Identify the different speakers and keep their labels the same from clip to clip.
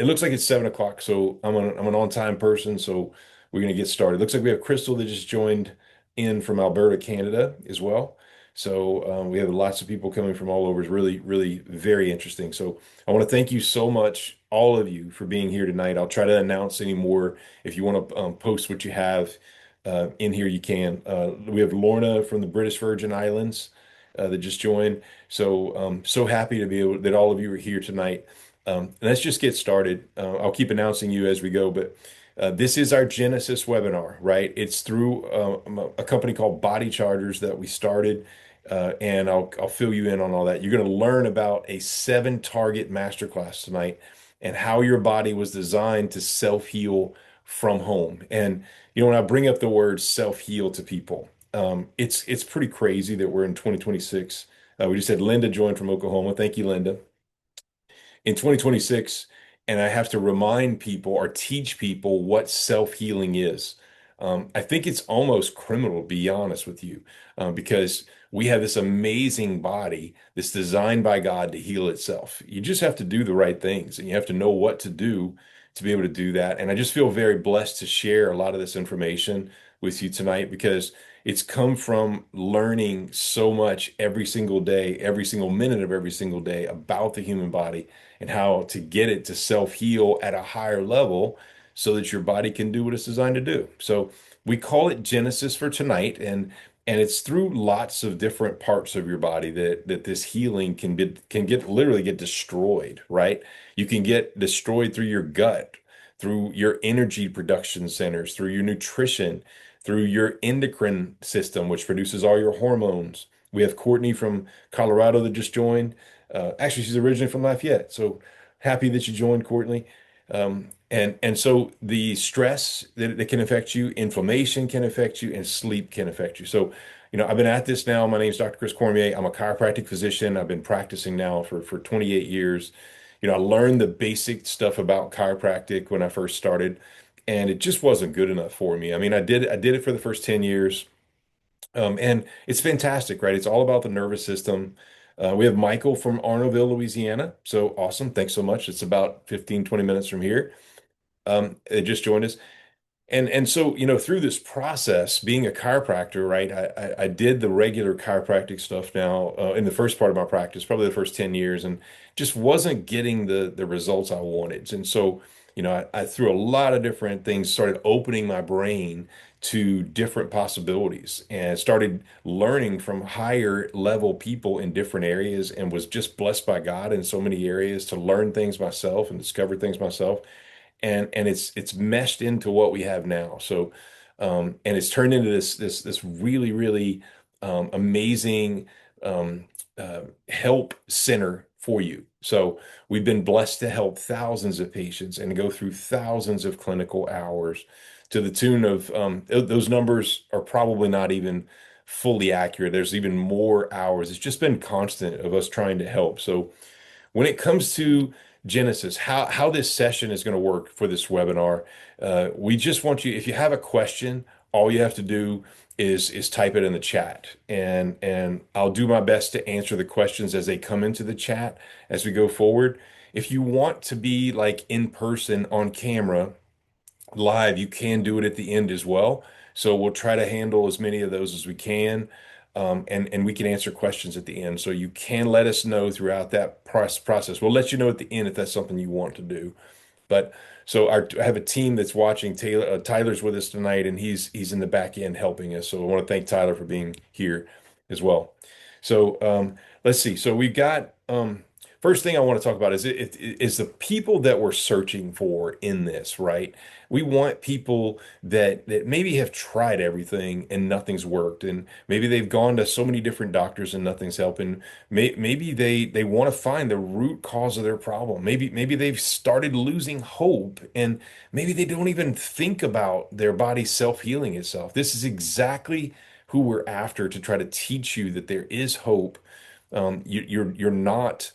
Speaker 1: It looks like it's 7 o'clock, so I'm an on-time person, so we're gonna get started. Looks like we have Crystal that just joined in from Alberta, Canada, as well. So we have lots of people coming from all over. It's really, really very interesting. So I want to thank you so much, all of you, for being here tonight. I'll try to announce any more. If you want to post what you have in here, you can. We have Lorna from the British Virgin Islands that just joined. So so happy to be able that all of you are here tonight. Let's just get started. I'll keep announcing you as we go, but this is our Genesis webinar, right? It's through a company called BodyChargers that we started, and I'll fill you in on all that. You're going to learn about a 7 target masterclass tonight and how your body was designed to self-heal from home. And when I bring up the word self-heal to people, it's pretty crazy that we're in 2026. We just had Linda join from Oklahoma. Thank you, Linda, in 2026, and I have to remind people or teach people what self-healing is. I think it's almost criminal, to be honest with you, because we have this amazing body that's designed by God to heal itself. You just have to do the right things, and you have to know what to do to be able to do that. And I just feel very blessed to share a lot of this information with you tonight because it's come from learning so much every single day, every single minute of every single day about the human body and how to get it to self-heal at a higher level so that your body can do what it's designed to do. So we call it Genesis for tonight, and it's through lots of different parts of your body that this healing can get literally get destroyed, right? You can get destroyed through your gut, through your energy production centers, through your nutrition, through your endocrine system, which produces all your hormones. We have Courtney from Colorado that just joined. Actually, she's originally from Lafayette, so happy that you joined, Courtney. And so the stress that can affect you, inflammation can affect you, and sleep can affect you. So, I've been at this now. My name is Dr. Chris Cormier. I'm a chiropractic physician. I've been practicing now for 28 years. I learned the basic stuff about chiropractic when I first started, and it just wasn't good enough for me. I mean, I did it for the first 10 years. And it's fantastic, right? It's all about the nervous system. We have Michael from Arnoldville, Louisiana. So awesome. Thanks so much. It's about 15, 20 minutes from here. They just joined us. And so, through this process, being a chiropractor, right, I did the regular chiropractic stuff now in the first part of my practice, probably the first 10 years, and just wasn't getting the results I wanted. And so, I through a lot of different things, started opening my brain to different possibilities and started learning from higher level people in different areas and was just blessed by God in so many areas to learn things myself and discover things myself and it's meshed into what we have now. So, and it's turned into this really really amazing um, help center for you. So we've been blessed to help thousands of patients and go through thousands of clinical hours to the tune of those numbers are probably not even fully accurate. There's even more hours. It's just been constant of us trying to help. So when it comes to Genesis, how this session is going to work for this webinar, we just want you, if you have a question, all you have to do is type it in the chat, and I'll do my best to answer the questions as they come into the chat as we go forward. If you want to be like in person on camera, live, you can do it at the end as well. So we'll try to handle as many of those as we can. And we can answer questions at the end. So you can let us know throughout that process. We'll let you know at the end if that's something you want to do. But so I have a team that's watching. Tyler's with us tonight, and he's in the back end helping us. So I want to thank Tyler for being here as well. So let's see. So we've got first thing I want to talk about is the people that we're searching for in this, right? We want people that maybe have tried everything and nothing's worked, and maybe they've gone to so many different doctors and nothing's helping. Maybe they want to find the root cause of their problem. Maybe they've started losing hope, and maybe they don't even think about their body self-healing itself. This is exactly who we're after to try to teach you that there is hope. You're not.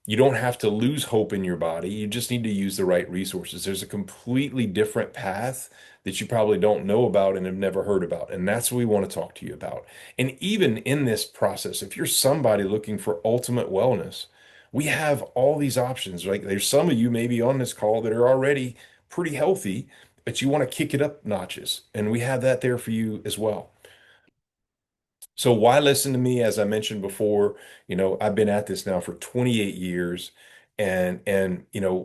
Speaker 1: You don't have to lose hope in your body. You just need to use the right resources. There's a completely different path that you probably don't know about and have never heard about. And that's what we want to talk to you about. And even in this process, if you're somebody looking for ultimate wellness, We have all these options. Like there's some of you maybe on this call that are already pretty healthy, but you want to kick it up notches. And we have that there for you as well. So why listen to me? As I mentioned before, I've been at this now for 28 years, and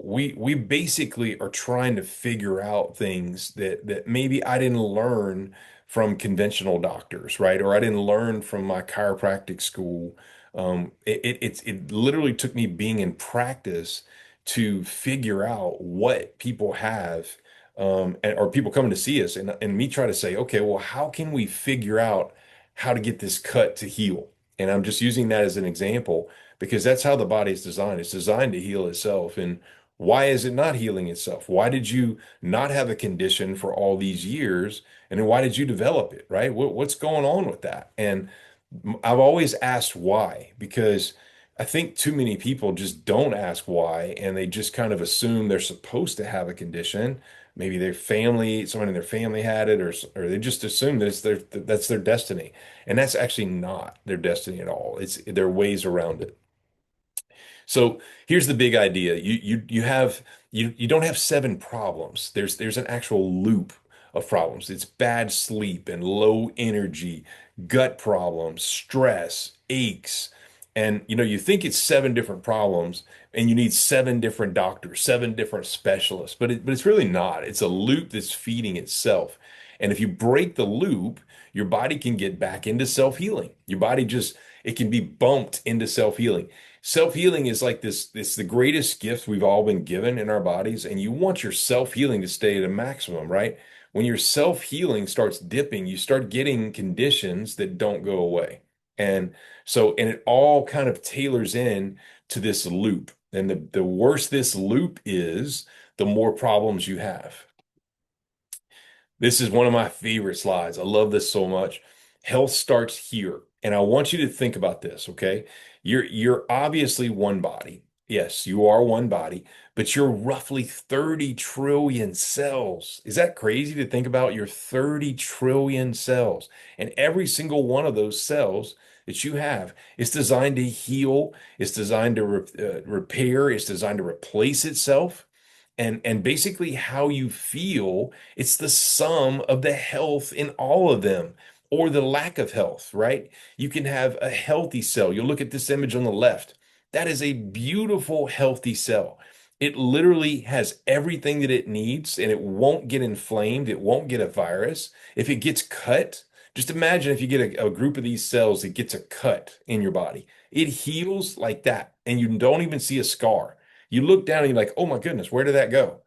Speaker 1: we basically are trying to figure out things that maybe I didn't learn from conventional doctors, right? Or I didn't learn from my chiropractic school. It literally took me being in practice to figure out what people have, or people coming to see us, and me try to say, okay, well, how can we figure out how to get this cut to heal? And I'm just using that as an example because that's how the body is designed. It's designed to heal itself. And why is it not healing itself? Why did you not have a condition for all these years? And then why did you develop it, right? What's going on with that? And I've always asked why, because I think too many people just don't ask why, and they just kind of assume they're supposed to have a condition. Maybe their family, someone in their family had it, or they just assume that that's their destiny. And that's actually not their destiny at all. There are ways around it. So here's the big idea. You don't have seven problems. There's an actual loop of problems. It's bad sleep and low energy, gut problems, stress, aches. And you think it's seven different problems and you need seven different doctors, seven different specialists, but it's really not. It's a loop that's feeding itself. And if you break the loop, your body can get back into self-healing. Your body just it can be bumped into self-healing. Self-healing is like this, it's the greatest gift we've all been given in our bodies, and you want your self-healing to stay at a maximum, right? When your self-healing starts dipping, you start getting conditions that don't go away. And and it all kind of tailors in to this loop. And the worse this loop is, the more problems you have. This is one of my favorite slides. I love this so much. Health starts here. And I want you to think about this, okay? You're obviously one body. Yes, you are one body, but you're roughly 30 trillion cells. Is that crazy to think about? You're 30 trillion cells. And every single one of those cells that you have is designed to heal, it's designed to repair, it's designed to replace itself. And basically how you feel, it's the sum of the health in all of them or the lack of health, right? You can have a healthy cell. You'll look at this image on the left. That is a beautiful, healthy cell. It literally has everything that it needs and it won't get inflamed. It won't get a virus. If it gets cut, just imagine if you get a group of these cells that gets a cut in your body. It heals like that and you don't even see a scar. You look down and you're like, oh my goodness, where did that go?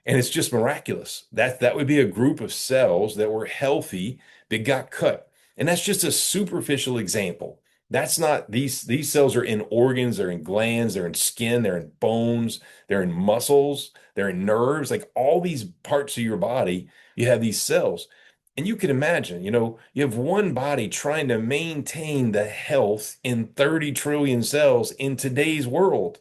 Speaker 1: And it's just miraculous. That would be a group of cells that were healthy that got cut. And that's just a superficial example. That's not these cells are in organs, they're in glands, they're in skin, they're in bones, they're in muscles, they're in nerves, like all these parts of your body, you have these cells. And you can imagine, you have one body trying to maintain the health in 30 trillion cells in today's world.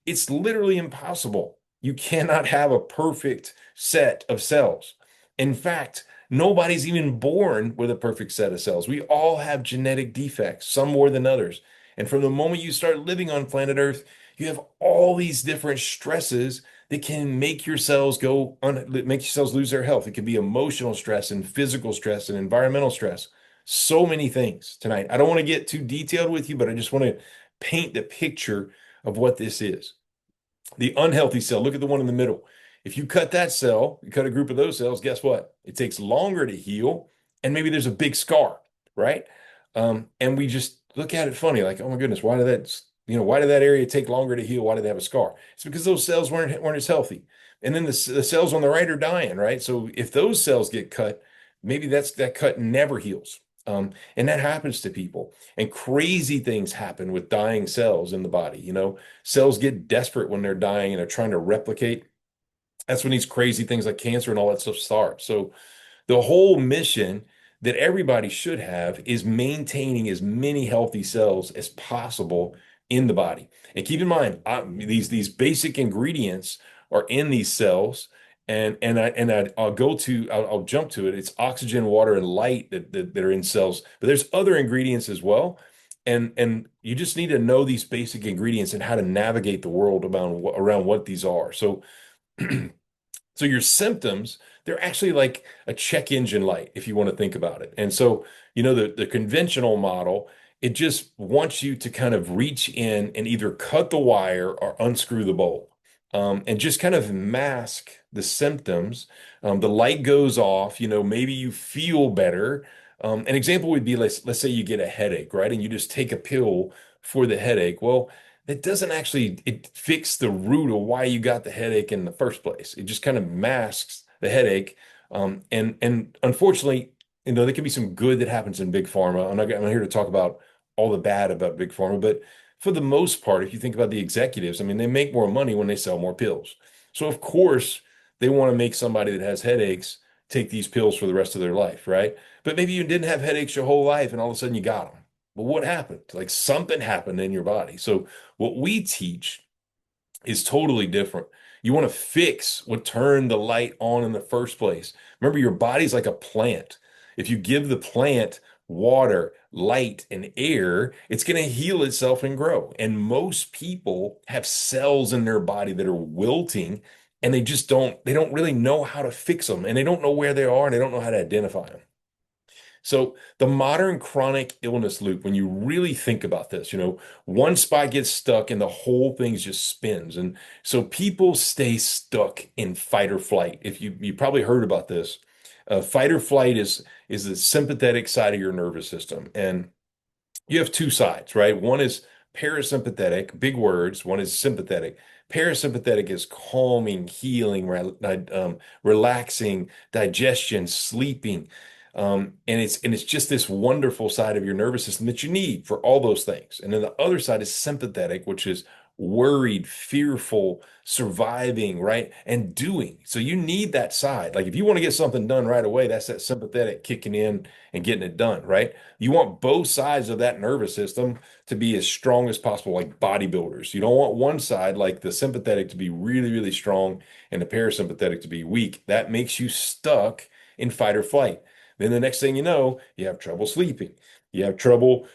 Speaker 1: It's literally impossible. You cannot have a perfect set of cells. In fact, nobody's even born with a perfect set of cells. We all have genetic defects, some more than others. And from the moment you start living on planet Earth, you have all these different stresses that can make your cells lose their health. It can be emotional stress and physical stress and environmental stress. So many things tonight. I don't want to get too detailed with you, but I just want to paint the picture of what this is. The unhealthy cell, look at the one in the middle. If you cut that cell, you cut a group of those cells, guess what? It takes longer to heal, and maybe there's a big scar, right? And we just look at it funny, like, oh my goodness, why did that area take longer to heal? Why did they have a scar? It's because those cells weren't as healthy. And then the cells on the right are dying, right? So if those cells get cut, maybe that cut never heals. And that happens to people. And crazy things happen with dying cells in the body. Cells get desperate when they're dying and they're trying to replicate. That's when these crazy things like cancer and all that stuff start. So the whole mission that everybody should have is maintaining as many healthy cells as possible in the body. And keep in mind, these basic ingredients are in these cells. I'll jump to it. It's oxygen, water, and light that are in cells. But there's other ingredients as well. And you just need to know these basic ingredients and how to navigate the world around what these are. So so your symptoms, they're actually like a check engine light, if you want to think about it. And so, the conventional model, it just wants you to kind of reach in and either cut the wire or unscrew the bolt, and just kind of mask the symptoms. The light goes off, maybe you feel better. An example would be, let's say you get a headache, right? And you just take a pill for the headache. Well, it doesn't actually it fix the root of why you got the headache in the first place. It just kind of masks the headache. And unfortunately, there can be some good that happens in big pharma. I'm not here to talk about all the bad about big pharma, but for the most part, if you think about the executives, I mean, they make more money when they sell more pills. So of course, they want to make somebody that has headaches take these pills for the rest of their life, right? But maybe you didn't have headaches your whole life and all of a sudden you got them. But what happened? Like something happened in your body. So what we teach is totally different. You want to fix what turned the light on in the first place. Remember, your body's like a plant. If you give the plant water, light, and air, it's going to heal itself and grow. And most people have cells in their body that are wilting and they don't really know how to fix them and they don't know where they are and they don't know how to identify them. So the modern chronic illness loop, when you really think about this, one spot gets stuck and the whole thing just spins. And so people stay stuck in fight or flight. If you probably heard about this, fight or flight is the sympathetic side of your nervous system. And you have two sides, right? One is parasympathetic, big words. One is sympathetic. Parasympathetic is calming, healing, relaxing, digestion, sleeping. And it's just this wonderful side of your nervous system that you need for all those things. And then the other side is sympathetic, which is worried, fearful, surviving, right? And doing. So you need that side. Like if you want to get something done right away, that's that sympathetic kicking in and getting it done, right? You want both sides of that nervous system to be as strong as possible, like bodybuilders. You don't want one side, like the sympathetic, to be really, really strong and the parasympathetic to be weak. That makes you stuck in fight or flight. Then the next thing you know, you have trouble sleeping. You have trouble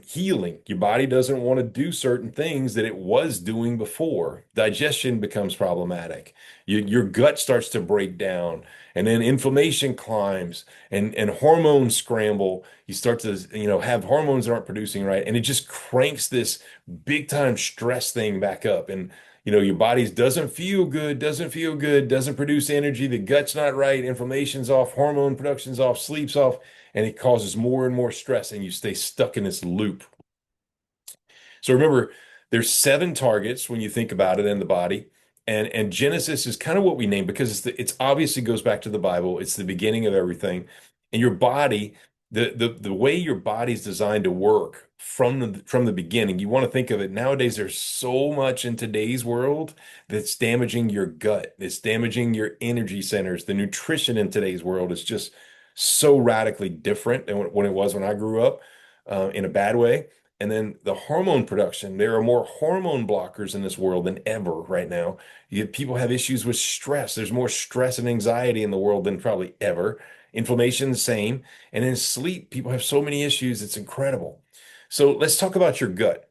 Speaker 1: healing. Your body doesn't want to do certain things that it was doing before. Digestion becomes problematic. Your gut starts to break down, and then inflammation climbs, and hormones scramble. You start to, have hormones that aren't producing right, and it just cranks this big time stress thing back up. And your body doesn't feel good, doesn't produce energy, the gut's not right, inflammation's off, hormone production's off, sleep's off, and it causes more and more stress, and you stay stuck in this loop. So remember, there's seven targets when you think about it in the body. And Genesis is kind of what we name because it's obviously goes back to the Bible. It's the beginning of everything. And your body, the way your body's designed to work from the beginning, you want to think of it nowadays, there's so much in today's world that's damaging your gut. It's damaging your energy centers. The nutrition in today's world is just so radically different than when it was when I grew up, in a bad way. And then the hormone production, there are more hormone blockers in this world than ever right now. People have issues with stress. There's more stress and anxiety in the world than probably ever. Inflammation, the same. And in sleep, people have so many issues. It's incredible. So let's talk about your gut.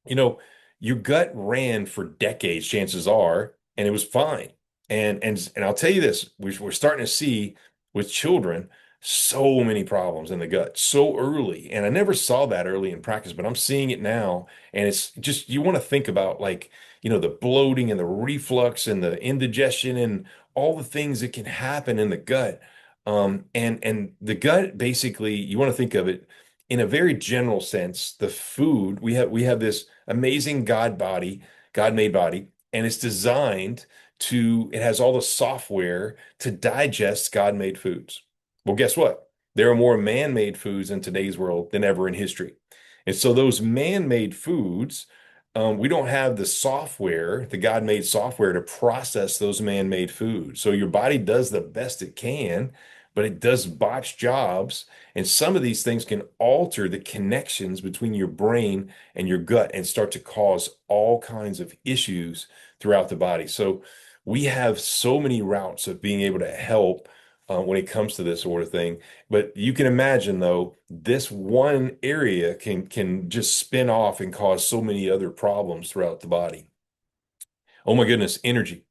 Speaker 1: You know, your gut ran for decades, chances are, and it was fine. And I'll tell you this, we're starting to see with children so many problems in the gut so early. And I never saw that early in practice, but I'm seeing it now. And it's just you want to think about like, the bloating and the reflux and the indigestion and all the things that can happen in the gut. And the gut basically, you want to think of it in a very general sense, the food, we have this amazing God-made body, and it's designed it has all the software to digest God-made foods. Well, guess what? There are more man-made foods in today's world than ever in history. And so those man-made foods, we don't have the software, the God-made software to process those man-made foods. So your body does the best it can, but it does botch jobs. And some of these things can alter the connections between your brain and your gut and start to cause all kinds of issues throughout the body. So we have so many routes of being able to help when it comes to this sort of thing. But you can imagine, though, this one area can just spin off and cause so many other problems throughout the body. Oh my goodness, energy.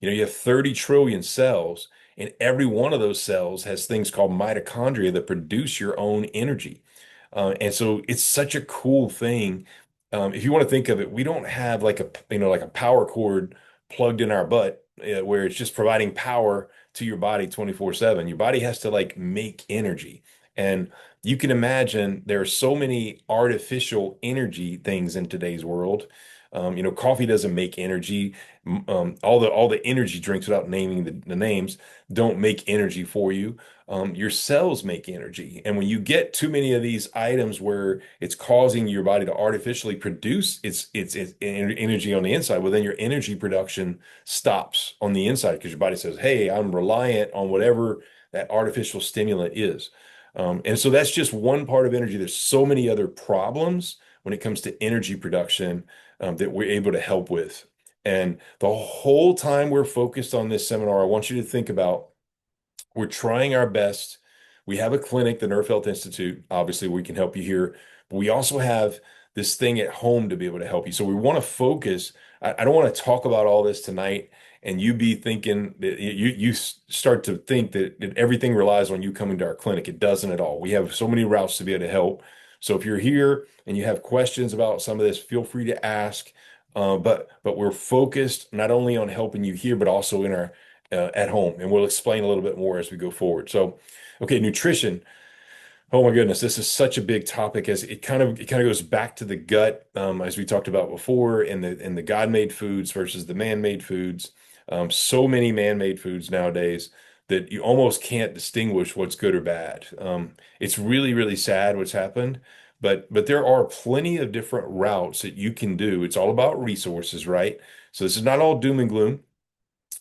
Speaker 1: You have 30 trillion cells, and every one of those cells has things called mitochondria that produce your own energy. And so it's such a cool thing. If you want to think of it, we don't have like a power cord plugged in our butt, where it's just providing power to your body 24/7. Your body has to like make energy. And you can imagine there are so many artificial energy things in today's world. Coffee doesn't make energy. All the energy drinks, without naming the names, don't make energy for you. Your cells make energy. And when you get too many of these items where it's causing your body to artificially produce its energy on the inside, well, then your energy production stops on the inside because your body says, hey, I'm reliant on whatever that artificial stimulant is. And so that's just one part of energy. There's so many other problems when it comes to energy production that we're able to help with. And the whole time we're focused on this seminar, I want you to think about we're trying our best. We have a clinic, the Nerve Health Institute. Obviously, we can help you here, but we also have this thing at home to be able to help you. So we want to focus. I don't want to talk about all this tonight and you be thinking that you start to think that everything relies on you coming to our clinic. It doesn't at all. We have so many routes to be able to help. So if you're here and you have questions about some of this, feel free to ask. But we're focused not only on helping you here, but also in our at home, and we'll explain a little bit more as we go forward. So, okay, nutrition. Oh my goodness, this is such a big topic as it kind of goes back to the gut, as we talked about before, and the God-made foods versus the man-made foods. So many man-made foods nowadays that you almost can't distinguish what's good or bad. It's really, really sad what's happened, but there are plenty of different routes that you can do. It's all about resources, right? So this is not all doom and gloom.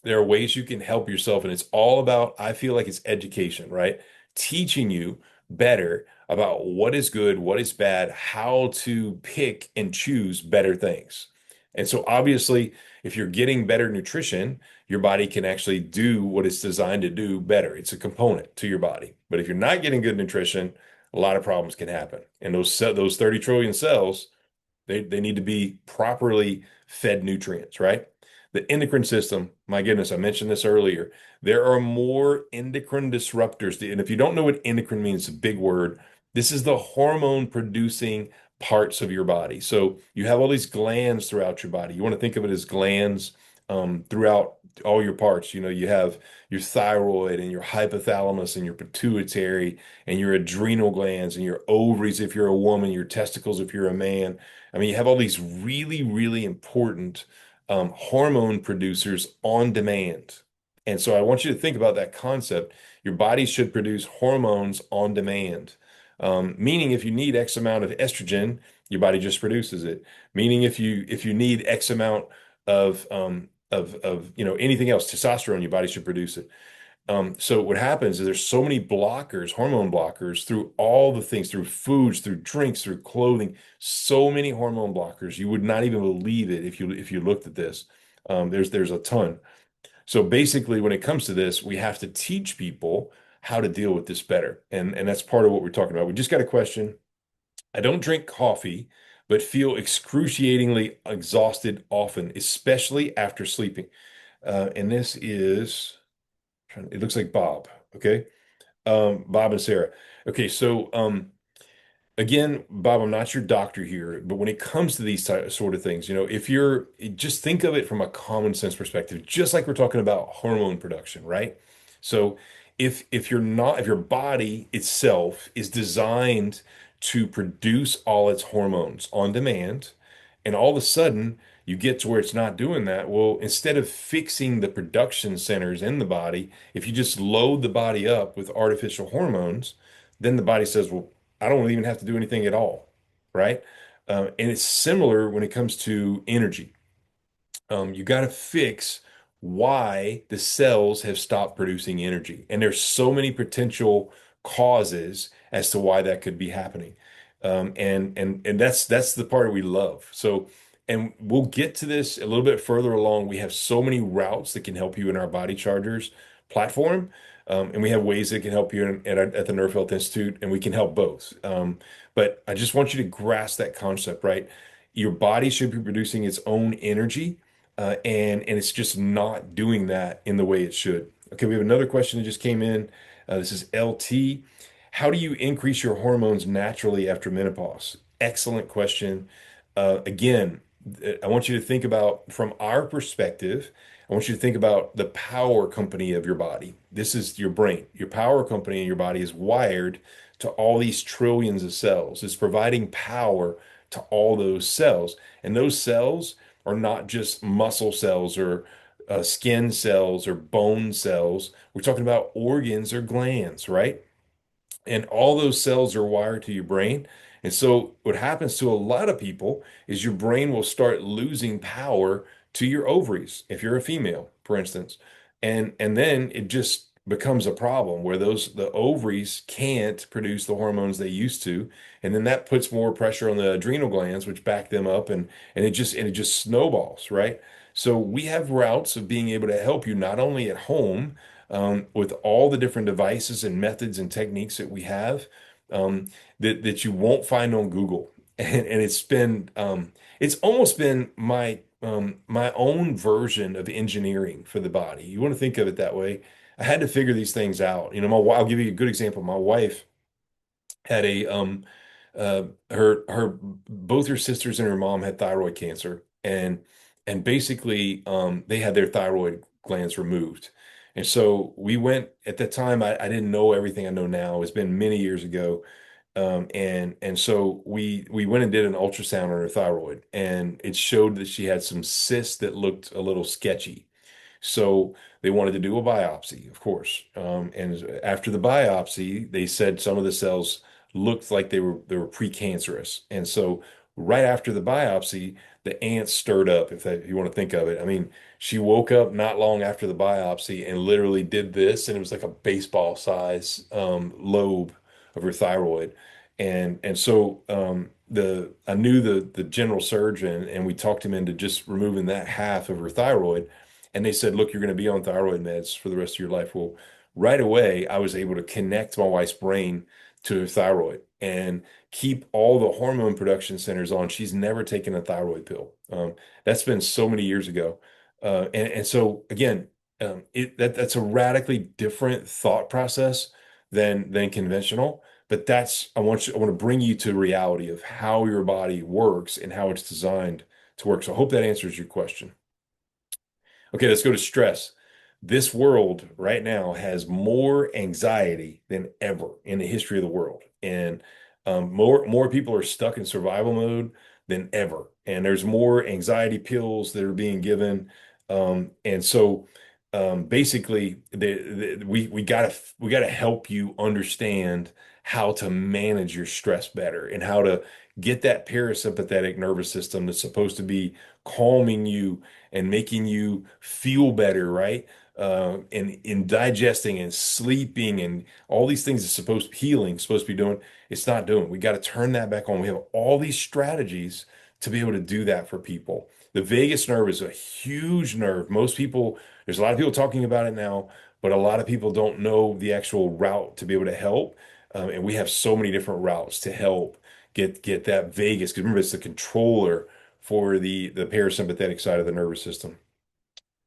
Speaker 1: There are ways you can help yourself, and it's all about, I feel like it's education, right? Teaching you better about what is good, what is bad, how to pick and choose better things. And so obviously, if you're getting better nutrition, your body can actually do what it's designed to do better. It's a component to your body. But if you're not getting good nutrition, a lot of problems can happen. And those 30 trillion cells, they need to be properly fed nutrients, right? The endocrine system, my goodness, I mentioned this earlier. There are more endocrine disruptors. And if you don't know what endocrine means, it's a big word. This is the hormone producing parts of your body. So you have all these glands throughout your body. You want to think of it as glands throughout all your parts. You have your thyroid and your hypothalamus and your pituitary and your adrenal glands and your ovaries if you're a woman, your testicles if you're a man. I mean, you have all these really, really important hormone producers on demand. And so I want you to think about that concept. Your body should produce hormones on demand. Meaning if you need X amount of estrogen, your body just produces it. Meaning if you need X amount of anything else, testosterone, your body should produce it. So what happens is there's so many blockers, hormone blockers, through all the things, through foods, through drinks, through clothing, so many hormone blockers. You would not even believe it if you looked at this. There's a ton. So basically, when it comes to this, we have to teach people how to deal with this better. And that's part of what we're talking about. We just got a question. I don't drink coffee, but feel excruciatingly exhausted often, especially after sleeping. And this is, it looks like Bob. Okay. Bob and Sarah. Okay, so again, Bob, I'm not your doctor here, but when it comes to these sort of things, if you're just think of it from a common sense perspective, just like we're talking about hormone production, right? So if your body itself is designed to produce all its hormones on demand, and all of a sudden you get to where it's not doing that, well, instead of fixing the production centers in the body, if you just load the body up with artificial hormones, then the body says, well, I don't even have to do anything at all, right? And it's similar when it comes to energy. You got to fix why the cells have stopped producing energy. And there's so many potential causes as to why that could be happening. And that's the part we love. So And we'll get to this a little bit further along. We have so many routes that can help you in our Body Chargers platform. And we have ways that can help you at the Nerve Health Institute, and we can help both. But I just want you to grasp that concept, right? Your body should be producing its own energy, and it's just not doing that in the way it should. Okay, we have another question that just came in. This is LT. How do you increase your hormones naturally after menopause? Excellent question. Again, I want you to think about from our perspective, I want you to think about the power company of your body. This is your brain. Your power company in your body is wired to all these trillions of cells. It's providing power to all those cells. And those cells are not just muscle cells or skin cells or bone cells. We're talking about organs or glands, right? And all those cells are wired to your brain. And so what happens to a lot of people is your brain will start losing power to your ovaries if you're a female, for instance. And then it just becomes a problem where the ovaries can't produce the hormones they used to. And then that puts more pressure on the adrenal glands, which back them up and it just snowballs, right? So we have routes of being able to help you not only at home with all the different devices and methods and techniques that we have that you won't find on Google. And it's almost been my own version of engineering for the body. You want to think of it that way. I had to figure these things out. I'll give you a good example. My wife had her both her sisters and her mom had thyroid cancer, and basically they had their thyroid glands removed. And so we went at the time. I didn't know everything I know now. It's been many years ago. And so we went and did an ultrasound on her thyroid, and it showed that she had some cysts that looked a little sketchy. So they wanted to do a biopsy, of course. And after the biopsy, they said some of the cells looked like they were precancerous. And so right after the biopsy, the ants stirred up, if you want to think of it. I mean, she woke up not long after the biopsy and literally did this, and it was like a baseball size lobe of her thyroid. And so the I knew the general surgeon, and we talked him into just removing that half of her thyroid. And they said, look, you're going to be on thyroid meds for the rest of your life. Well, right away, I was able to connect my wife's brain to her thyroid and keep all the hormone production centers on. She's never taken a thyroid pill. That's been so many years ago. And so again, that's a radically different thought process than conventional. But I want to bring you to reality of how your body works and how it's designed to work. So I hope that answers your question. Okay, let's go to stress. This world right now has more anxiety than ever in the history of the world, and more people are stuck in survival mode than ever. And there's more anxiety pills that are being given, and so basically, we gotta help you understand how to manage your stress better and how to get that parasympathetic nervous system that's supposed to be calming you and making you feel better, right? And in digesting and sleeping and all these things it's supposed to be doing, it's not doing. We got to turn that back on. We have all these strategies to be able to do that for people. The vagus nerve is a huge nerve. There's a lot of people talking about it now, but a lot of people don't know the actual route to be able to help. And we have so many different routes to help get that vagus. Because remember, it's the controller for the parasympathetic side of the nervous system.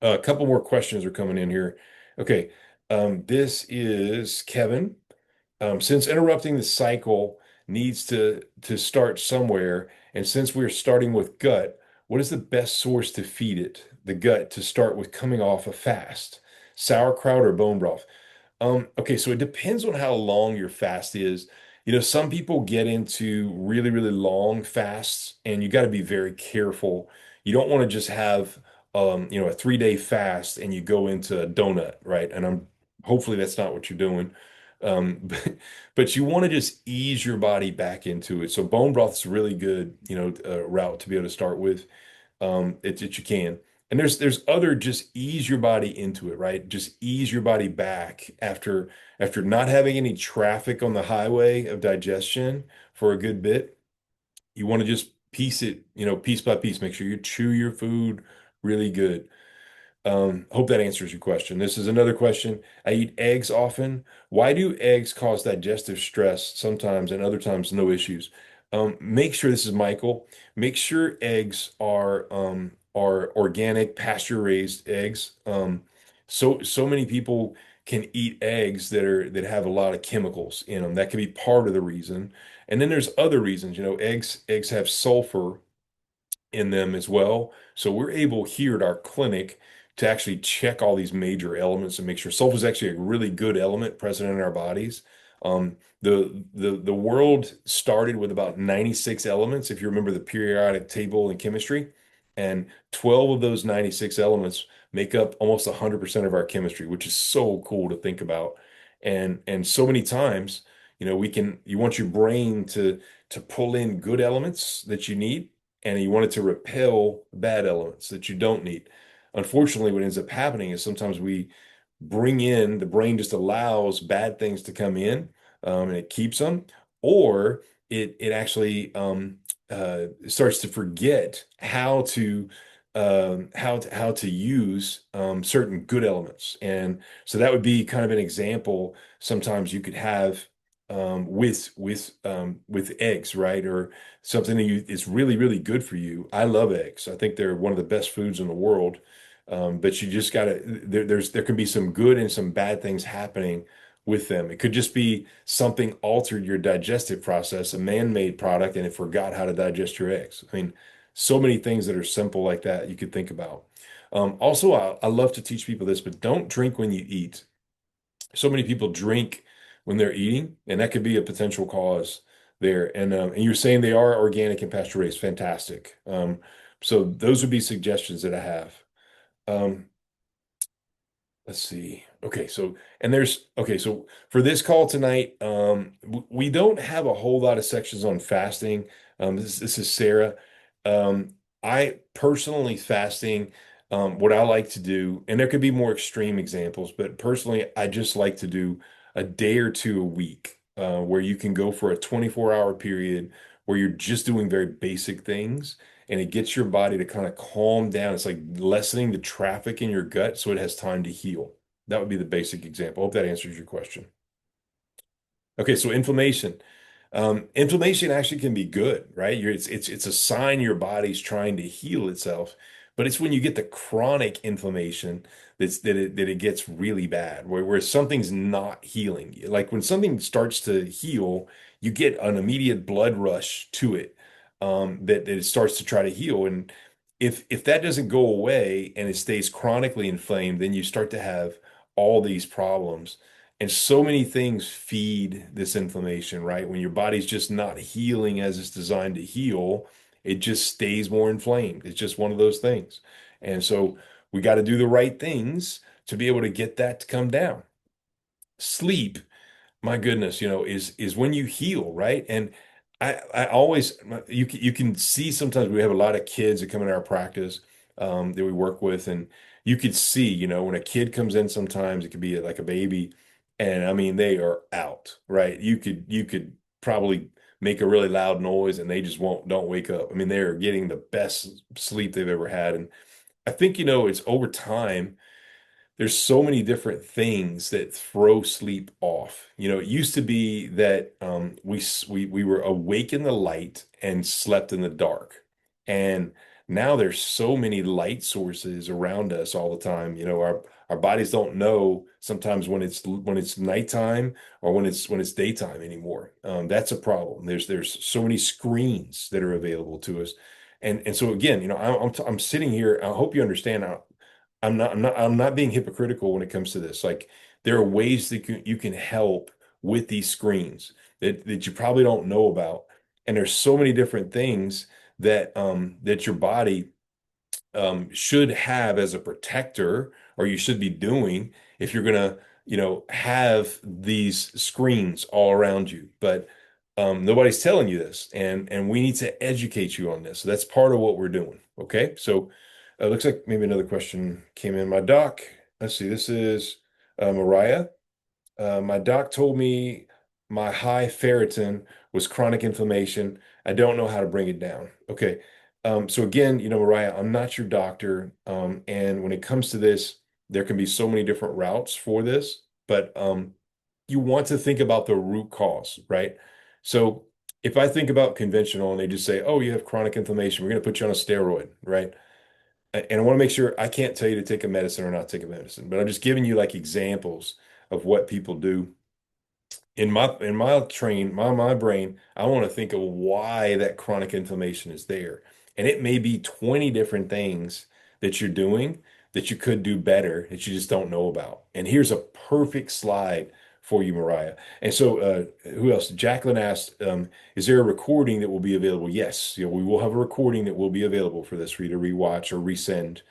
Speaker 1: A couple more questions are coming in here. Okay, this is Kevin. Since interrupting the cycle needs to start somewhere, and since we're starting with gut, what is the best source to feed it, the gut, to start with coming off a fast? Sauerkraut or bone broth? Okay, so it depends on how long your fast is. Some people get into really, really long fasts, and you got to be very careful. You don't want to just have, a 3-day fast and you go into a donut, right? And hopefully that's not what you're doing. But you want to just ease your body back into it. So bone broth is a really good, route to be able to start with. That you can. And there's other just ease your body into it, right? Just ease your body back after not having any traffic on the highway of digestion for a good bit. You want to just piece it, piece by piece. Make sure you chew your food really good. Hope that answers your question. This is another question. I eat eggs often. Why do eggs cause digestive stress sometimes and other times no issues? Make sure this is Michael. Make sure eggs are organic, pasture raised eggs. So many people can eat eggs that have a lot of chemicals in them. That could be part of the reason. And then there's other reasons. Eggs have sulfur in them as well. So we're able here at our clinic to actually check all these major elements and make sure sulfur is actually a really good element present in our bodies. The world started with about 96 elements, if you remember the periodic table in chemistry, and 12 of those 96 elements make up almost 100% of our chemistry, which is so cool to think about. And so many times, you want your brain to pull in good elements that you need and you want it to repel bad elements that you don't need. Unfortunately, what ends up happening is sometimes we bring in, the brain just allows bad things to come in, and it keeps them, or it actually starts to forget how to use certain good elements. And so that would be kind of an example sometimes you could have with eggs, right? Or something that is really, really good for you. I love eggs. I think they're one of the best foods in the world. But you just gotta there can be some good and some bad things happening with them. It could just be something altered your digestive process, a man-made product, and it forgot how to digest your eggs. I mean, so many things that are simple like that you could think about. Also, I love to teach people this, but don't drink when you eat. So many people drink when they're eating, and that could be a potential cause there. And you're saying they are organic and pasture raised. Fantastic. So those would be suggestions that I have. Um, let's see. So for this call tonight, we don't have a whole lot of sections on fasting. This is Sarah. I personally fasting, what I like to do, and there could be more extreme examples, but personally, I just like to do a day or two a week, where you can go for a 24-hour period where you're just doing very basic things and it gets your body to kind of calm down. It's like lessening the traffic in your gut so it has time to heal. That would be the basic example. Hope that answers your question. Okay, so inflammation. Inflammation actually can be good, right? It's a sign your body's trying to heal itself, but it's when you get the chronic inflammation that it gets really bad, where something's not healing. Like when something starts to heal, you get an immediate blood rush to it, that it starts to try to heal. And if that doesn't go away and it stays chronically inflamed, then you start to have all these problems. And so many things feed this inflammation, right? When your body's just not healing as it's designed to heal, it just stays more inflamed. It's just one of those things. And so we got to do the right things to be able to get that to come down. Sleep, my goodness, is when you heal, right? And I always you can see sometimes we have a lot of kids that come in our practice, that we work with, and you could see, when a kid comes in, sometimes it could be like a baby, and I mean they are out, right? You could probably make a really loud noise and they just don't wake up. I mean, they're getting the best sleep they've ever had, and I think it's over time there's so many different things that throw sleep off. It used to be that we were awake in the light and slept in the dark. And now there's so many light sources around us all the time. Our bodies don't know sometimes when it's nighttime or when it's daytime anymore. That's a problem. There's so many screens that are available to us. And so again, I'm sitting here. I hope you understand. I'm not being hypocritical when it comes to this. Like there are ways that you can help with these screens that you probably don't know about. And there's so many different things that your body should have as a protector, or you should be doing if you're gonna, have these screens all around you. But nobody's telling you this, and we need to educate you on this. So that's part of what we're doing. Okay, so looks like maybe another question came in. My doc, let's see, this is Mariah. My doc told me. my high ferritin was chronic inflammation. I don't know how to bring it down. Okay. So again, Mariah, I'm not your doctor. And when it comes to this, there can be so many different routes for this, but you want to think about the root cause, right? So if I think about conventional and they just say, oh, you have chronic inflammation, we're going to put you on a steroid, right? And I want to make sure I can't tell you to take a medicine or not take a medicine, but I'm just giving you like examples of what people do in my brain, I want to think of why that chronic inflammation is there. And it may be 20 different things that you're doing that you could do better that you just don't know about. And here's a perfect slide for you, Mariah. And so, who else? Jacqueline asked, is there a recording that will be available? Yes, we will have a recording that will be available for this for you to rewatch or resend.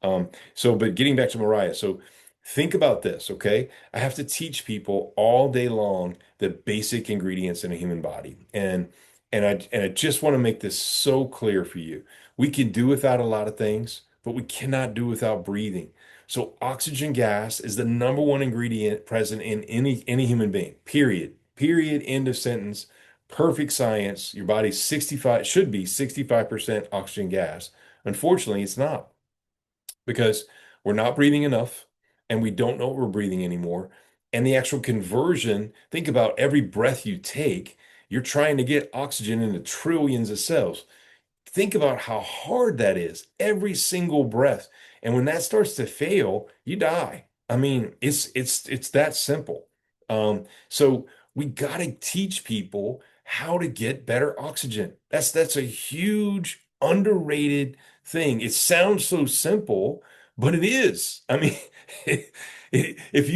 Speaker 1: But getting back to Mariah, so think about this, okay? I have to teach people all day long the basic ingredients in a human body. And I just want to make this so clear for you. We can do without a lot of things, but we cannot do without breathing. So oxygen gas is the number one ingredient present in any human being. Period. Period. End of sentence. Perfect science. Your body's 65, should be 65% oxygen gas. Unfortunately, it's not because we're not breathing enough and we don't know what we're breathing anymore. And the actual conversion, think about every breath you take, you're trying to get oxygen into trillions of cells. Think about how hard that is every single breath. And when that starts to fail, you die. I mean, it's that simple. So we got to teach people how to get better oxygen. That's a huge underrated thing. It sounds so simple, but it is. I mean, if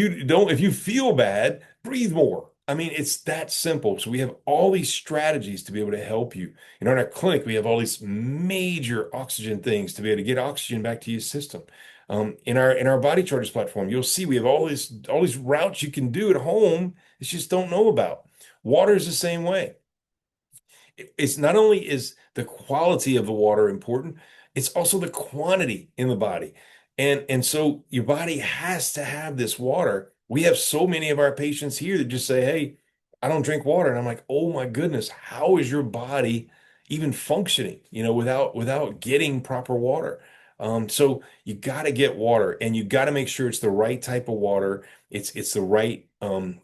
Speaker 1: you feel bad, breathe more. I mean, it's that simple. So we have all these strategies to be able to help you. In our clinic, we have all these major oxygen things to be able to get oxygen back to your system. In our BodyChargers platform, you'll see we have all these routes you can do at home that you just don't know about. Water is the same way. It's not only is the quality of the water important, it's also the quantity in the body. And so your body has to have this water. We have so many of our patients here that just say, "Hey, I don't drink water." And I'm like, "Oh my goodness, how is your body even functioning, without getting proper water?" So you got to get water and you got to make sure it's the right type of water. It's the right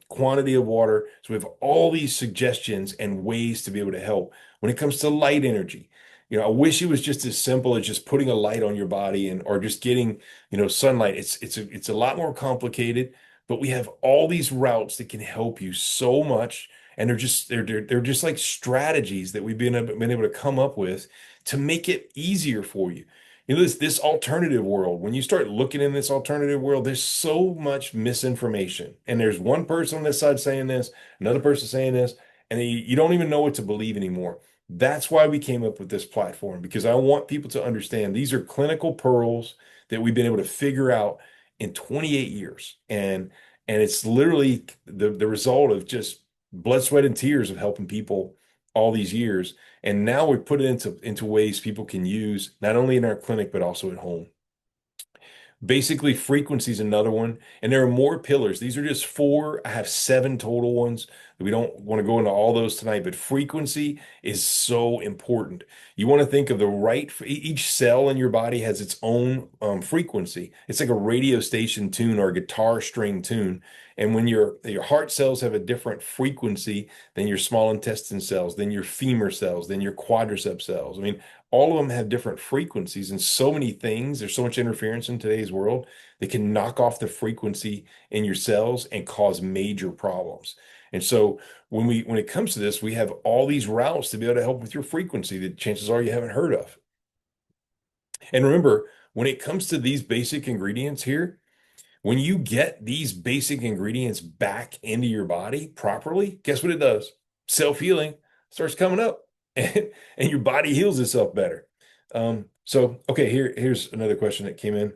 Speaker 1: quantity of water. So we have all these suggestions and ways to be able to help. When it comes to light energy, I wish it was just as simple as just putting a light on your body and or just getting, sunlight. It's a lot more complicated, but we have all these routes that can help you so much. And they're just like strategies that we've been able to come up with to make it easier for you. This alternative world, when you start looking in this alternative world, there's so much misinformation. And there's one person on this side saying this, another person saying this, and you don't even know what to believe anymore. That's why we came up with this platform, because I want people to understand these are clinical pearls that we've been able to figure out in 28 years. And it's literally the result of just blood, sweat, and tears of helping people all these years. And now we put it into ways people can use not only in our clinic, but also at home. Basically, frequency is another one, and there are more pillars. These are just four. I have seven total ones. We don't want to go into all those tonight, but frequency is so important. You want to think of the right, each cell in your body has its own frequency. It's like a radio station tune or a guitar string tune. And when your heart cells have a different frequency than your small intestine cells, than your femur cells, than your quadricep cells. I mean, all of them have different frequencies and so many things. There's so much interference in today's world that can knock off the frequency in your cells and cause major problems. And so when it comes to this, we have all these routes to be able to help with your frequency that chances are you haven't heard of. And remember, when it comes to these basic ingredients here, when you get these basic ingredients back into your body properly, guess what it does? Self-healing starts coming up and your body heals itself better. Okay, here's another question that came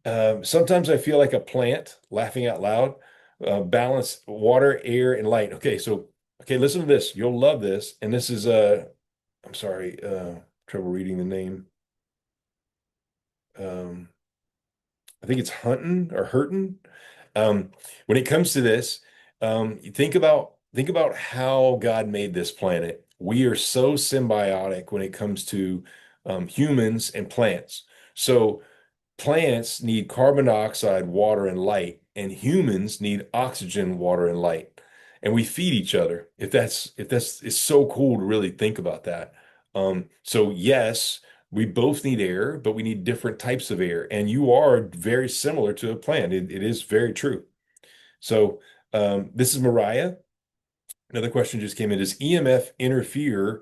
Speaker 1: in. Sometimes I feel like a plant, laughing out loud, balance water, air, and light. Okay, listen to this. You'll love this. And this is I'm sorry, trouble reading the name. Um, I think it's Hunting or Hurton. When it comes to this, you think about think about how God made this planet. We are so symbiotic when it comes to humans and plants. So plants need carbon dioxide, water, and light, and humans need oxygen, water, and light. And we feed each other. If that's it's so cool to really think about that. So yes, we both need air, but we need different types of air. And you are very similar to a plant. It is very true. So this is Mariah. Another question just came in. Does EMF interfere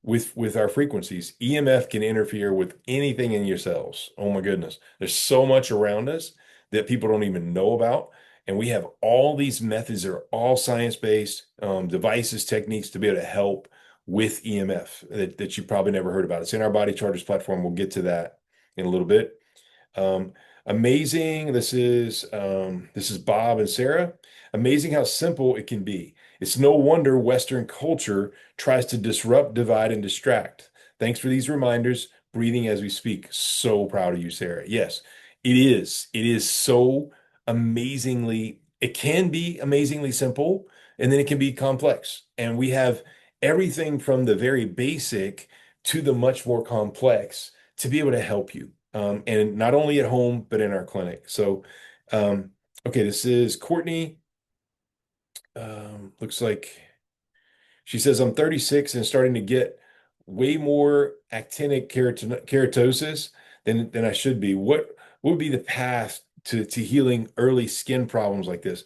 Speaker 1: with our frequencies? EMF can interfere with anything in your cells. Oh my goodness. There's so much around us that people don't even know about. And we have all these methods that are all science-based, devices, techniques to be able to help with EMF that you probably never heard about. It's in our Body Chargers platform. We'll get to that in a little bit. Um, amazing. This is Bob and Sarah. Amazing how simple it can be. It's no wonder Western culture tries to disrupt, divide, and distract. Thanks for these reminders. Breathing as we speak. So proud of you, Sarah. Yes, it is. It is so amazingly, it can be amazingly simple, and then it can be complex. And we have everything from the very basic to the much more complex to be able to help you. And not only at home, but in our clinic. So, okay, this is Courtney. Looks like she says, I'm 36 and starting to get way more actinic keratosis than I should be. What would be the path to healing early skin problems like this?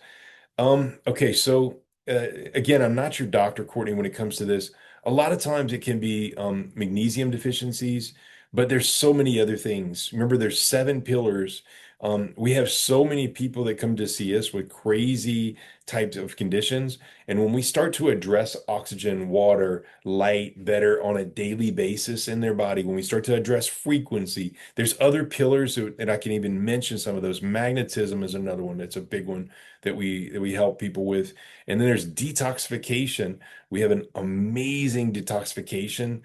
Speaker 1: Okay, so again, I'm not your doctor, Courtney, when it comes to this. A lot of times it can be magnesium deficiencies, but there's so many other things. Remember, there's seven pillars. We have so many people that come to see us with crazy types of conditions. And when we start to address oxygen, water, light better on a daily basis in their body, when we start to address frequency, there's other pillars that I can even mention some of those. Magnetism is another one that's a big one that we help people with. And then there's detoxification. We have an amazing detoxification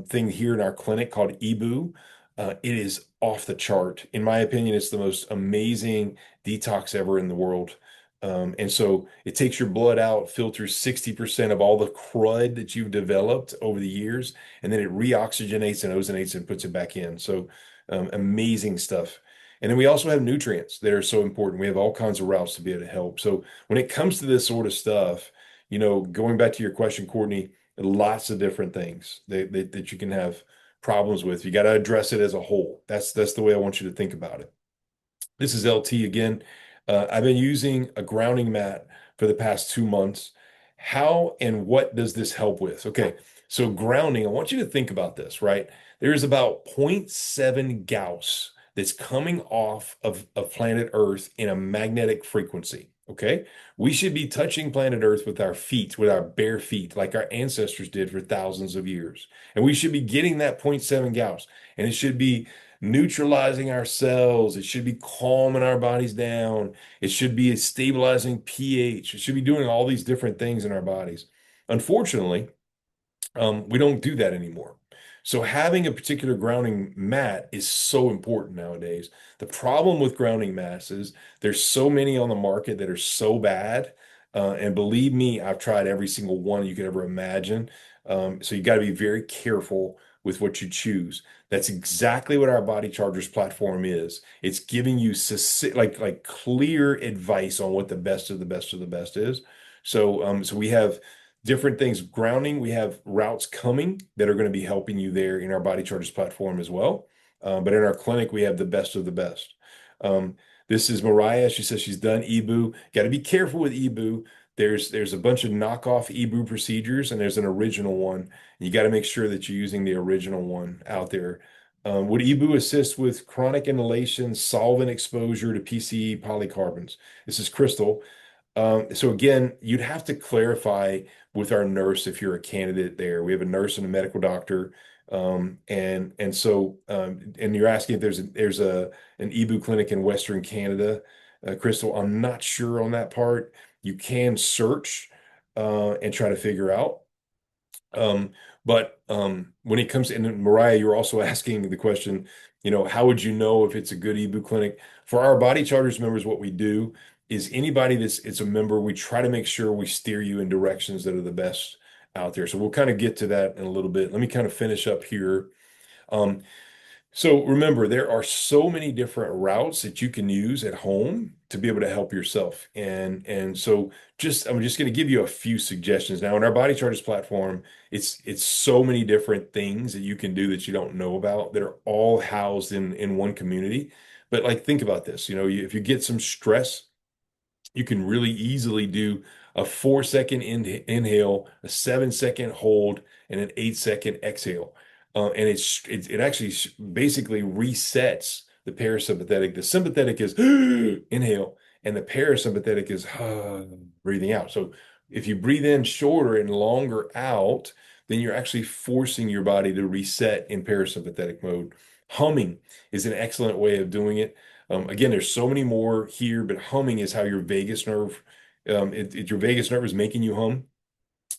Speaker 1: thing here in our clinic called EBU. It is off the chart. In my opinion, it's the most amazing detox ever in the world. And so it takes your blood out, filters 60% of all the crud that you've developed over the years, and then it reoxygenates and ozonates and puts it back in. So amazing stuff. And then we also have nutrients that are so important. We have all kinds of routes to be able to help. So when it comes to this sort of stuff, going back to your question, Courtney, lots of different things that you can have problems with. You got to address it as a whole. That's the way I want you to think about it. This is LT again. I've been using a grounding mat for the past 2 months. How and what does this help with? Okay, so grounding, I want you to think about this, right? There's about zero point 0.7 Gauss that's coming off of planet Earth in a magnetic frequency. Okay, we should be touching planet Earth with our feet, with our bare feet, like our ancestors did for thousands of years. And we should be getting that zero point 0.7 Gauss. And it should be neutralizing our cells. It should be calming our bodies down. It should be stabilizing pH. It should be doing all these different things in our bodies. Unfortunately, we don't do that anymore. So having a particular grounding mat is so important nowadays. The problem with grounding mats is there's so many on the market that are so bad. And believe me, I've tried every single one you could ever imagine. So you got to be very careful with what you choose. That's exactly what our Body Chargers platform is. It's giving you like clear advice on what the best of the best of the best is. So we have different things grounding. We have routes coming that are going to be helping you there in our Body Chargers platform as well. But in our clinic, we have the best of the best. This is Mariah. She says she's done EBU. Got to be careful with EBU. There's a bunch of knockoff EBU procedures, and there's an original one. You got to make sure that you're using the original one out there. Would EBU assist with chronic inhalation, solvent exposure to PCE polycarbons? This is Crystal. So again, you'd have to clarify with our nurse if you're a candidate there. We have a nurse and a medical doctor. And you're asking if there's an EBU clinic in Western Canada. Crystal, I'm not sure on that part. You can search and try to figure out. But when it comes to, and Mariah, you're also asking the question, how would you know if it's a good EBU clinic? For our Body Charters members, what we do is anybody that's it's a member, we try to make sure we steer you in directions that are the best out there. So we'll kind of get to that in a little bit. Let me kind of finish up here. Um, so remember, there are so many different routes that you can use at home to be able to help yourself. And so just I'm just going to give you a few suggestions. Now, in our Body Chargers platform, it's so many different things that you can do that you don't know about that are all housed in one community. But like think about this, if you get some stress, you can really easily do a 4 second inhale, a 7 second hold, and an 8 second exhale. And it actually basically resets the parasympathetic. The sympathetic is inhale, and the parasympathetic is breathing out. So if you breathe in shorter and longer out, then you're actually forcing your body to reset in parasympathetic mode. Humming is an excellent way of doing it. Again, there's so many more here, but humming is how your vagus nerve, your vagus nerve is making you hum.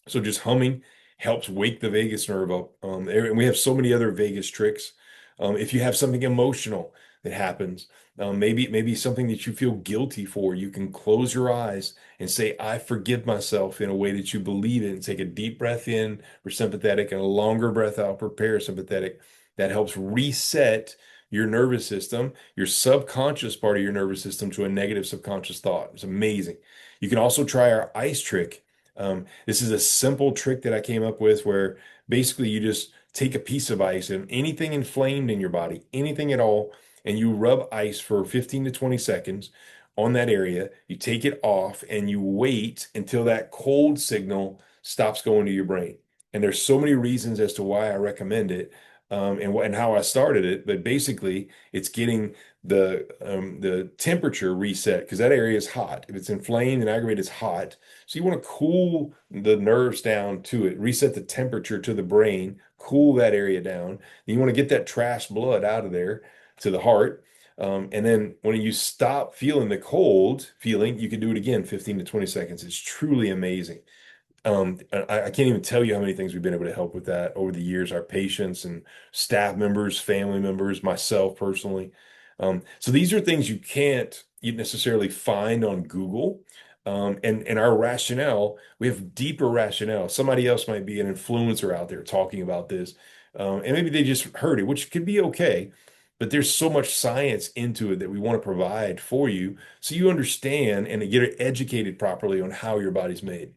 Speaker 1: So just humming helps wake the vagus nerve up. And we have so many other vagus tricks. If you have something emotional that happens, maybe something that you feel guilty for, you can close your eyes and say, "I forgive myself" in a way that you believe it, and take a deep breath in for sympathetic and a longer breath out for parasympathetic. That helps reset your nervous system, your subconscious part of your nervous system, to a negative subconscious thought. It's amazing. You can also try our ice trick. This is a simple trick that I came up with where basically you just take a piece of ice and anything inflamed in your body, anything at all, and you rub ice for 15 to 20 seconds on that area. You take it off and you wait until that cold signal stops going to your brain. And there's so many reasons as to why I recommend it, and how I started it, but basically it's getting the temperature reset because that area is hot. If it's inflamed and aggravated, it's hot. So you want to cool the nerves down to it, reset the temperature to the brain, cool that area down. Then you want to get that trash blood out of there to the heart. And then when you stop feeling the cold feeling, you can do it again, 15 to 20 seconds. It's truly amazing. I can't even tell you how many things we've been able to help with that over the years, our patients and staff members, family members, myself personally. So these are things you can't necessarily find on Google. And our rationale, we have deeper rationale. Somebody else might be an influencer out there talking about this, and maybe they just heard it, which could be okay. But there's so much science into it that we want to provide for you so you understand and get educated properly on how your body's made.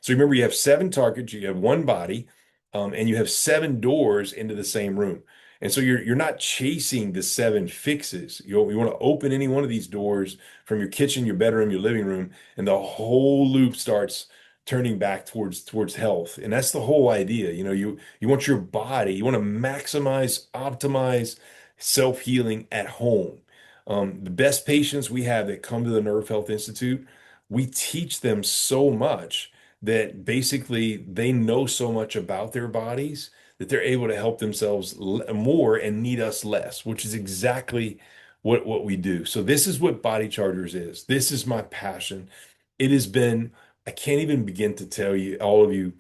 Speaker 1: So remember, you have seven targets, you have one body, and you have seven doors into the same room. And so you're not chasing the seven fixes. You want to open any one of these doors from your kitchen, your bedroom, your living room, and the whole loop starts turning back towards health. And that's the whole idea. You want your body, you want to maximize, optimize self-healing at home. The best patients we have that come to the Nerve Health Institute, we teach them so much that basically they know so much about their bodies that they're able to help themselves more and need us less, which is exactly what we do. So this is what Body Chargers is. This is my passion. It has been, I can't even begin to tell you, all of you,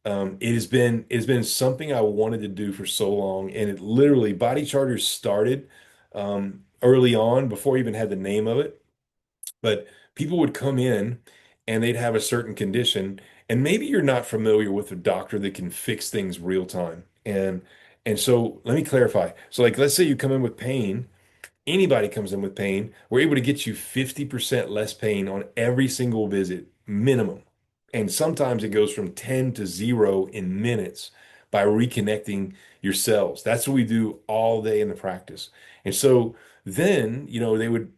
Speaker 1: it has been something I wanted to do for so long. And it literally, Body Chargers started early on before I even had the name of it. But people would come in and they'd have a certain condition, and maybe you're not familiar with a doctor that can fix things real time. And so let me clarify. So like let's say you come in with pain, anybody comes in with pain, we're able to get you 50% less pain on every single visit, minimum. And sometimes it goes from 10 to 0 in minutes by reconnecting your cells. That's what we do all day in the practice. And so then,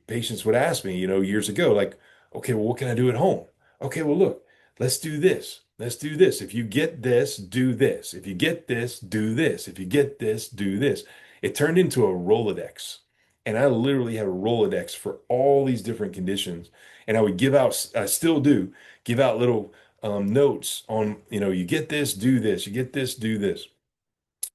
Speaker 1: patients would ask me, years ago, like, okay, well, what can I do at home? Okay, well, look, let's do this. Let's do this. If you get this, do this. If you get this, do this. If you get this, do this. It turned into a Rolodex. And I literally have a Rolodex for all these different conditions. And I would give out, I still do, give out little notes on, you get this, do this, you get this, do this.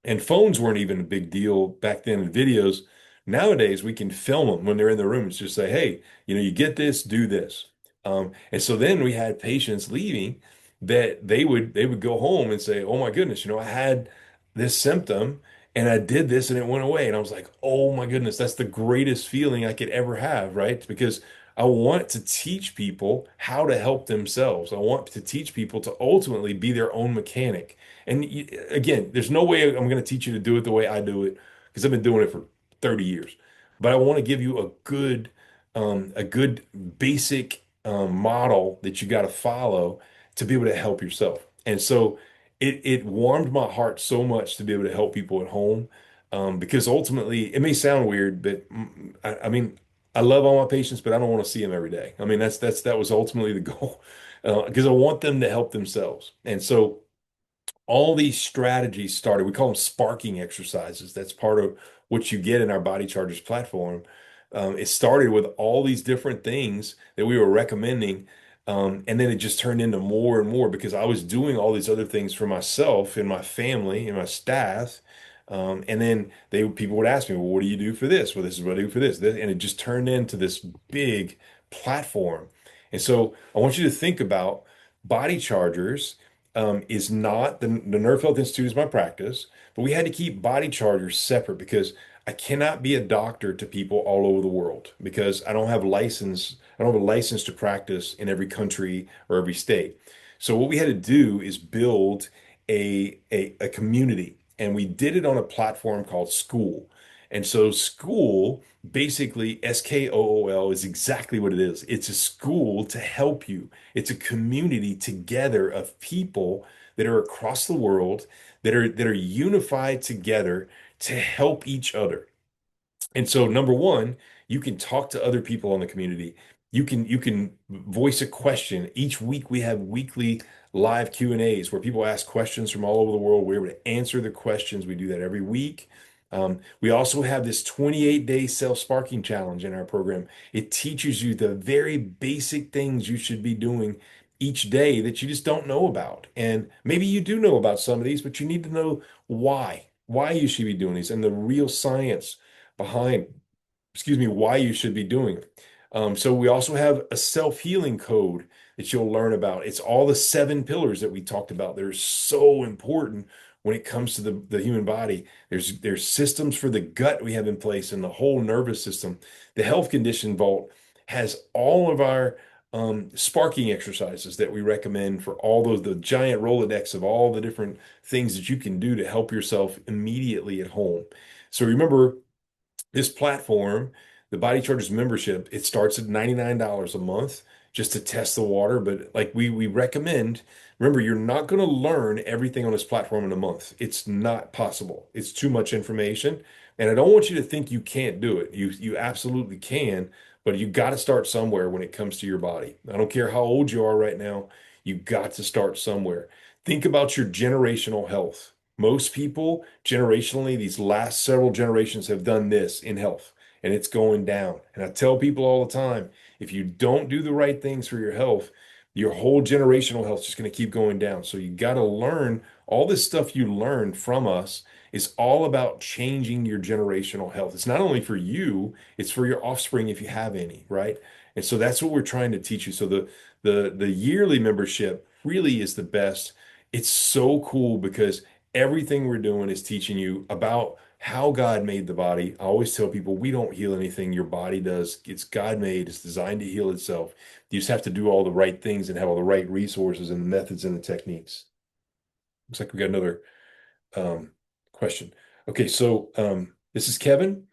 Speaker 1: And phones weren't even a big deal back then in videos. Nowadays, we can film them when they're in the room. It's just say, hey, you get this, do this. And so then we had patients leaving that they would go home and say, oh my goodness, I had this symptom and I did this and it went away. And I was like, oh my goodness, that's the greatest feeling I could ever have, right? Because I want to teach people how to help themselves. I want to teach people to ultimately be their own mechanic. And again, there's no way I'm going to teach you to do it the way I do it because I've been doing it for 30 years. But I want to give you a good basic model that you got to follow to be able to help yourself. And so it warmed my heart so much to be able to help people at home. Because ultimately, it may sound weird, but I mean, I love all my patients, but I don't want to see them every day. I mean, that was ultimately the goal, because I want them to help themselves. And so all these strategies started. We call them sparking exercises. That's part of what you get in our Body Chargers platform. It started with all these different things that we were recommending. And then it just turned into more and more because I was doing all these other things for myself and my family and my staff. And then people would ask me, well, what do you do for this? Well, this is what I do for this. And it just turned into this big platform. And so I want you to think about Body Chargers is not the Nerve Health Institute is my practice, but we had to keep Body Chargers separate because I cannot be a doctor to people all over the world because I don't have license. I don't have a license to practice in every country or every state. So what we had to do is build a community, and we did it on a platform called School. And so School, basically SKOOL, is exactly what it is. It's a school to help you. It's a community together of people that are across the world that are unified together to help each other. And so number one, you can talk to other people in the community. You can voice a question. Each week we have weekly live Q&As where people ask questions from all over the world. We're able to answer the questions. We do that every week. We also have this 28-day self-sparking challenge in our program. It teaches you the very basic things you should be doing each day that you just don't know about. And maybe you do know about some of these, but you need to know why you should be doing these and the real science behind, excuse me, why you should be doing it. So we also have a self-healing code that you'll learn about. It's all the 7 pillars that we talked about. They're so important when it comes to the human body. There's systems for the gut we have in place and the whole nervous system. The health condition vault has all of our sparking exercises that we recommend for all the giant Rolodex of all the different things that you can do to help yourself immediately at home. So remember, this platform, the Body Chargers membership, it starts at $99 a month just to test the water. But like we recommend, remember, you're not going to learn everything on this platform in a month. It's not possible. It's too much information. And I don't want you to think you can't do it. You absolutely can, but you got to start somewhere when it comes to your body. I don't care how old you are right now, you got to start somewhere. Think about your generational health. Most people generationally, these last several generations have done this in health, and it's going down. And I tell people all the time, if you don't do the right things for your health, your whole generational health is just going to keep going down. So you got to learn all this stuff you learned from us is all about changing your generational health. It's not only for you, it's for your offspring if you have any, right? And so that's what we're trying to teach you. So the yearly membership really is the best. It's so cool because everything we're doing is teaching you about how God made the body. I always tell people we don't heal anything, your body does. It's God made, it's designed to heal itself. You just have to do all the right things and have all the right resources and the methods and the techniques. Looks like we got another um, question. Okay, so this is Kevin.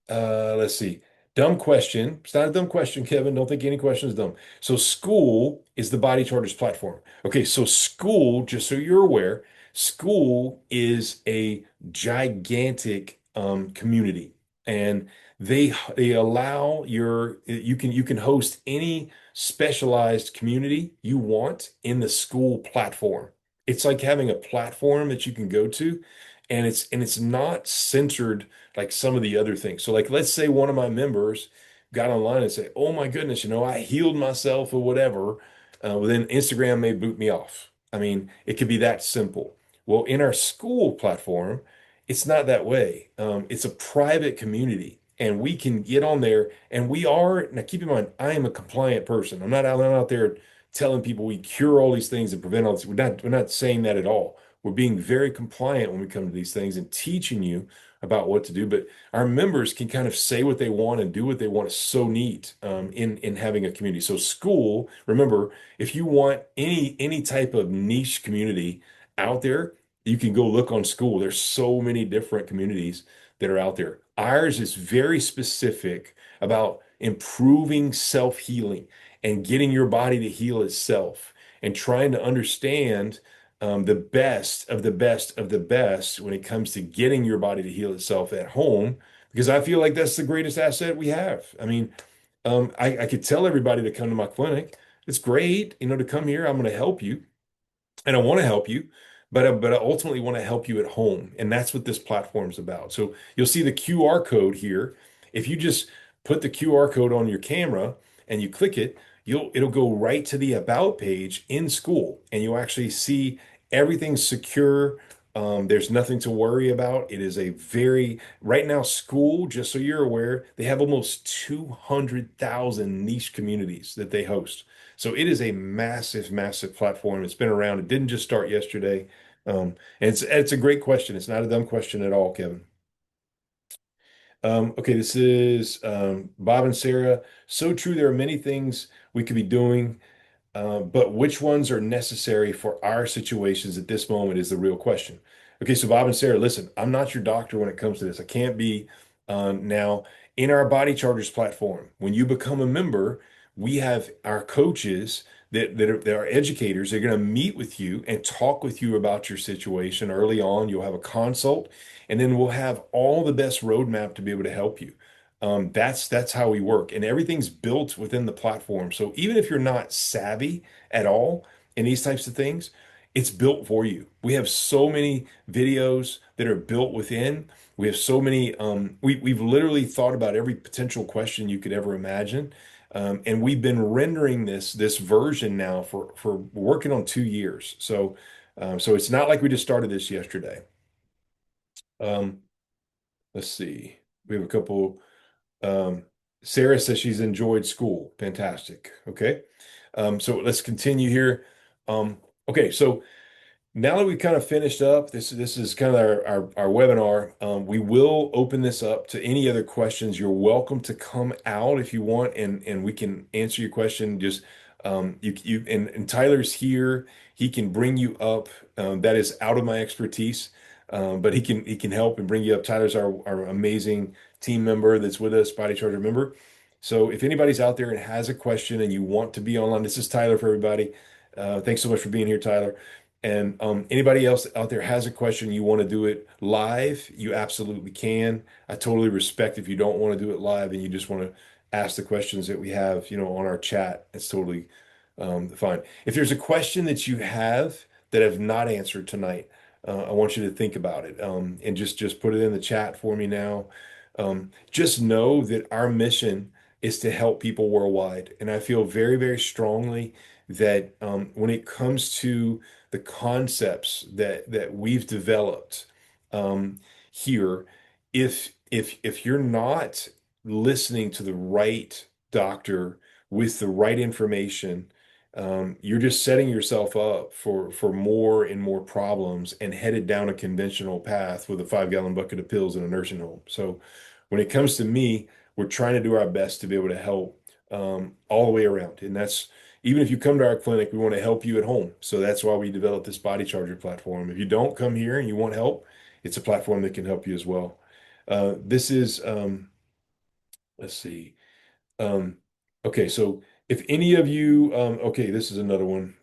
Speaker 1: Let's see. Dumb question. It's not a dumb question, Kevin. Don't think any question is dumb. So School is the Body Chargers platform. Okay, so School, just so you're aware, School is a gigantic community, and they allow you can host any specialized community you want in the School platform. It's like having a platform that you can go to, and it's not centered like some of the other things. So like let's say one of my members got online and say, "Oh my goodness, I healed myself or whatever." Well, then Instagram may boot me off. I mean, it could be that simple. Well, in our School platform, it's not that way. It's a private community, and we can get on there, and we are now. Keep in mind, I am a compliant person. I'm not out there telling people we cure all these things and prevent all this. We're not saying that at all. we're being very compliant when we come to these things and teaching you about what to do. But our members can kind of say what they want and do what they want. It's so neat in having a community. So school, remember, if you want any type of niche community out there, you can go look on school. There's so many different communities that are out there. Ours is very specific about improving self-healing and getting your body to heal itself and trying to understand the best of the best of the best when it comes to getting your body to heal itself at home, because I feel like that's the greatest asset we have. I mean, I could tell everybody to come to my clinic. It's great, to come here. I'm going to help you and I want to help you, but I ultimately want to help you at home, and that's what this platform is about. So you'll see the QR code here. If you just put the QR code on your camera and you click it, it'll go right to the about page in school, and you'll actually see everything's secure. There's nothing to worry about. It is a very, right now, school, just so you're aware, they have almost 200,000 niche communities that they host. So it is a massive, massive platform. It's been around. It didn't just start yesterday. And it's a great question. It's not a dumb question at all, Kevin. Okay, this is Bob and Sarah. So true. There are many things we could be doing. But which ones are necessary for our situations at this moment is the real question. Okay, so Bob and Sarah, listen, I'm not your doctor when it comes to this. I can't be. Now, in our Body Chargers platform, when you become a member, we have our coaches that are educators. They're going to meet with you and talk with you about your situation early on. You'll have a consult, and then we'll have all the best roadmap to be able to help you. That's how we work, and everything's built within the platform. So even if you're not savvy at all in these types of things, it's built for you. We have so many videos that are built within. We have so many. We've literally thought about every potential question you could ever imagine, and we've been rendering this version now for working on 2 years. So it's not like we just started this yesterday. Um, let's see. We have a couple. Um, Sarah says she's enjoyed school. Fantastic. Okay. So let's continue here. Um, okay, so now that we kind of finished up, this is kind of our webinar. We will open this up to any other questions. You're welcome to come out if you want, and we can answer your question. Just you and Tyler's here. He can bring you up. That is out of my expertise, but he can help and bring you up. Tyler's our amazing team member that's with us, Body Charger member. So if anybody's out there and has a question and you want to be online, this is Tyler for everybody. Thanks so much for being here, Tyler. And anybody else out there has a question, you want to do it live, you absolutely can. I totally respect if you don't want to do it live and you just want to ask the questions that we have, on our chat. It's totally fine. If there's a question that you have that I've not answered tonight, I want you to think about it and just put it in the chat for me now. Just know that our mission is to help people worldwide, and I feel very, very strongly that when it comes to the concepts that we've developed here, if you're not listening to the right doctor with the right information, you're just setting yourself up for more and more problems and headed down a conventional path with a 5-gallon bucket of pills in a nursing home. So when it comes to me, we're trying to do our best to be able to help all the way around. And that's even if you come to our clinic, we want to help you at home. So that's why we developed this Body Charger platform. If you don't come here and you want help, it's a platform that can help you as well. This is, let's see. Um, okay, so if any of you, okay, this is another one.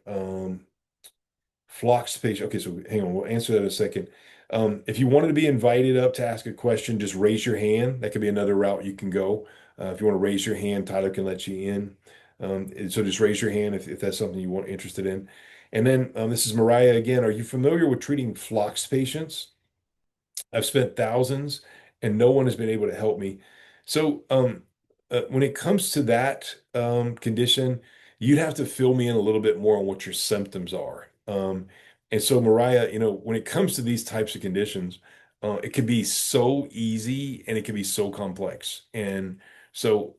Speaker 1: Flock's page. Okay, so hang on, we'll answer that in a second. If you wanted to be invited up to ask a question, just raise your hand. That could be another route you can go. If you want to raise your hand, Tyler can let you in. And so just raise your hand if that's something you want interested in. And then this is Mariah again. Are you familiar with treating Flock's patients? I've spent thousands and no one has been able to help me. So, when it comes to that condition, you'd have to fill me in a little bit more on what your symptoms are. And so, Mariah, when it comes to these types of conditions, it can be so easy and it can be so complex. And so,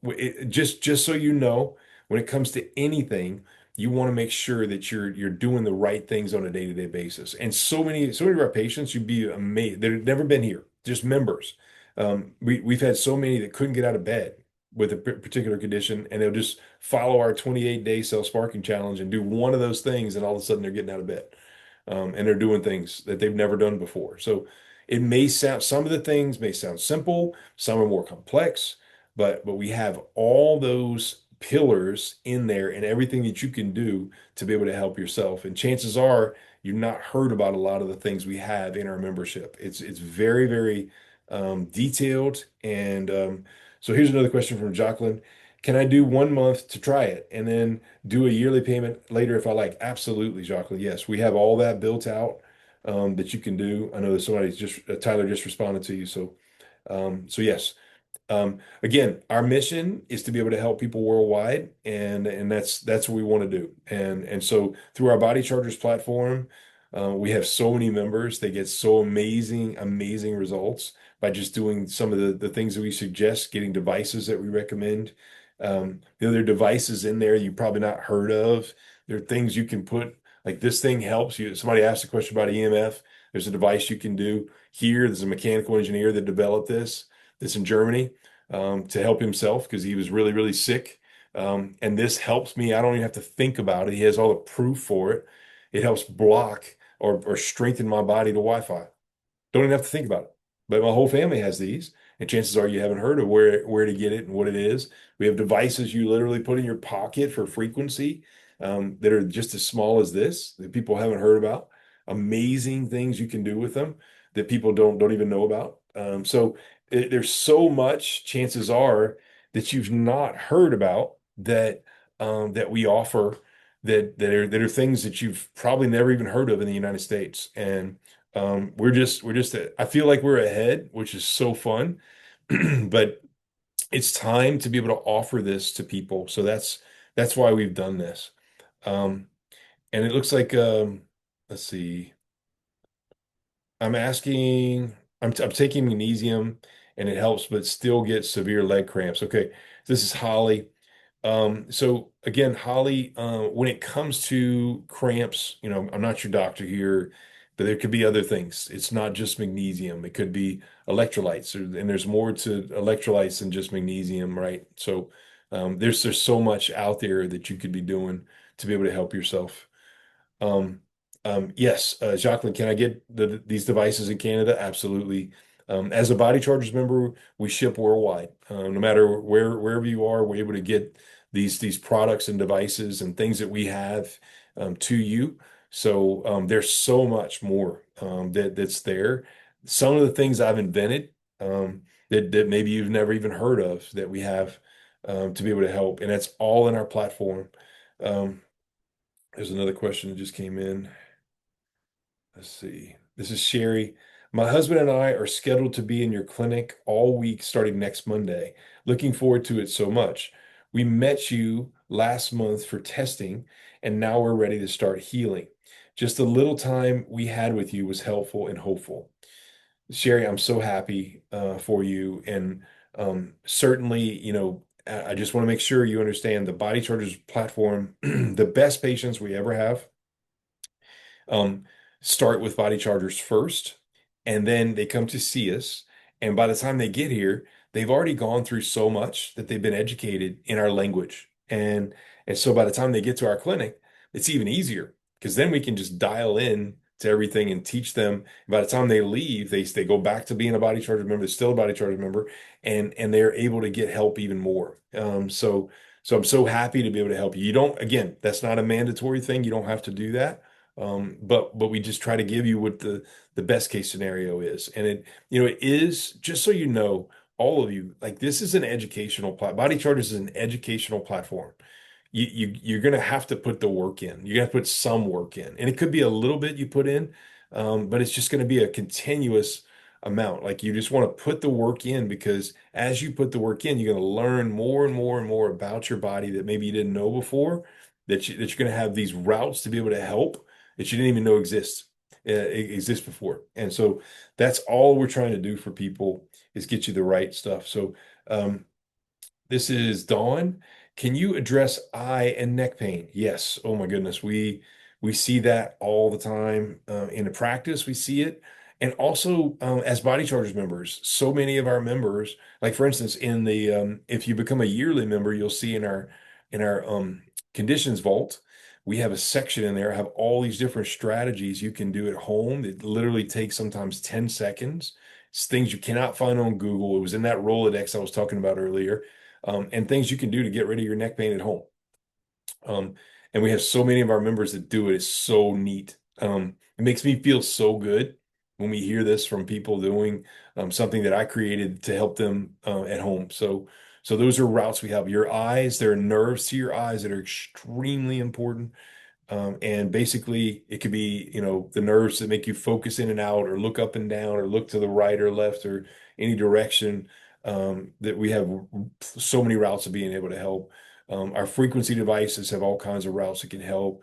Speaker 1: just so you know, when it comes to anything, you want to make sure that you're doing the right things on a day-to-day basis. And so many of our patients, you'd be amazed. They've never been here, just members. We've had so many that couldn't get out of bed with a particular condition, and they'll just follow our 28-day self-sparking challenge and do one of those things, and all of a sudden they're getting out of bed. And they're doing things that they've never done before. So it may sound, some of the things may sound simple, some are more complex, but we have all those pillars in there and everything that you can do to be able to help yourself. And chances are you've not heard about a lot of the things we have in our membership. It's very, very detailed. And so here's another question from Jacqueline. Can I do 1 month to try it and then do a yearly payment later if I like? Absolutely, Jacqueline. Yes, we have all that built out that you can do. I know that somebody's just Tyler just responded to you. So yes. Again, our mission is to be able to help people worldwide, and that's what we want to do. And so through our Body Chargers platform, we have so many members. They get so amazing results by just doing some of the things that we suggest, getting devices that we recommend. There are devices in there you probably not heard of. There are things you can put, like this thing helps you. Somebody asked a question about EMF. There's a device you can do here. There's a mechanical engineer that developed this in Germany to help himself because he was really, really sick. And this helps me. I don't even have to think about it. He has all the proof for it. It helps block or strengthen my body to Wi-Fi. Don't even have to think about it. But my whole family has these, and chances are you haven't heard of where to get it and what it is. We have devices you literally put in your pocket for frequency that are just as small as this that people haven't heard about. Amazing things you can do with them that people don't even know about. There's so much. Chances are that you've not heard about that we offer that are things that you've probably never even heard of in the United States. And we're just I feel like we're ahead, which is so fun. But it's time to be able to offer this to people. So that's why we've done this. Um, and it looks like let's see. I'm asking, I'm taking magnesium and it helps, but still get severe leg cramps. Okay, this is Holly. So again, Holly, when it comes to cramps, I'm not your doctor here, but there could be other things. It's not just magnesium. It could be electrolytes, and there's more to electrolytes than just magnesium, right? So there's so much out there that you could be doing to be able to help yourself. Um, yes, Jacqueline, can I get these devices in Canada? Absolutely. As a Body Chargers member, we ship worldwide. No matter wherever you are, we're able to get these products and devices and things that we have to you. So there's so much more that's there. Some of the things I've invented that maybe you've never even heard of that we have to be able to help, and that's all in our platform. Um, there's another question that just came in. Let's see. This is Sherry. My husband and I are scheduled to be in your clinic all week starting next Monday. Looking forward to it so much. We met you last month for testing, and now we're ready to start healing. Just the little time we had with you was helpful and hopeful. Sherry, I'm so happy for you. And certainly, I just want to make sure you understand the Body Chargers platform, the best patients we ever have um, start with body chargers first, and then they come to see us. And by the time they get here, they've already gone through so much that they've been educated in our language. And so by the time they get to our clinic, it's even easier because then we can just dial in to everything and teach them. By the time they leave, they go back to being a body charger member, they're still a body charger member, and they're able to get help even more. So I'm so happy to be able to help you. You don't, again, that's not a mandatory thing. You don't have to do that. But we just try to give you what the best case scenario is. And it is, just so you know, all of you, like this is an educational Body Chargers is an educational platform. You're gonna have to put the work in. You're gonna have to put some work in. And it could be a little bit you put in, but it's just gonna be a continuous amount. Like you just want to put the work in because as you put the work in, you're gonna learn more and more and more about your body that maybe you didn't know before, that you're gonna have these routes to be able to help that you didn't even know exist before. And so that's all we're trying to do for people is get you the right stuff. So this is Dawn. Can you address eye and neck pain? Yes. Oh my goodness. We see that all the time. In the practice, we see it. And also, as Body Chargers members, so many of our members, like for instance, in the if you become a yearly member, you'll see in our conditions vault, we have a section in there, have all these different strategies you can do at home. It literally takes sometimes 10 seconds. It's things you cannot find on Google. It was in that Rolodex I was talking about earlier, and things you can do to get rid of your neck pain at home. Um, and we have so many of our members that do it. It's so neat. It makes me feel so good when we hear this from people doing something that I created to help them at home. So those are routes we have. Your eyes, there are nerves to your eyes that are extremely important. And basically, it could be, the nerves that make you focus in and out, or look up and down, or look to the right or left, or any direction. That we have so many routes of being able to help. Our frequency devices have all kinds of routes that can help.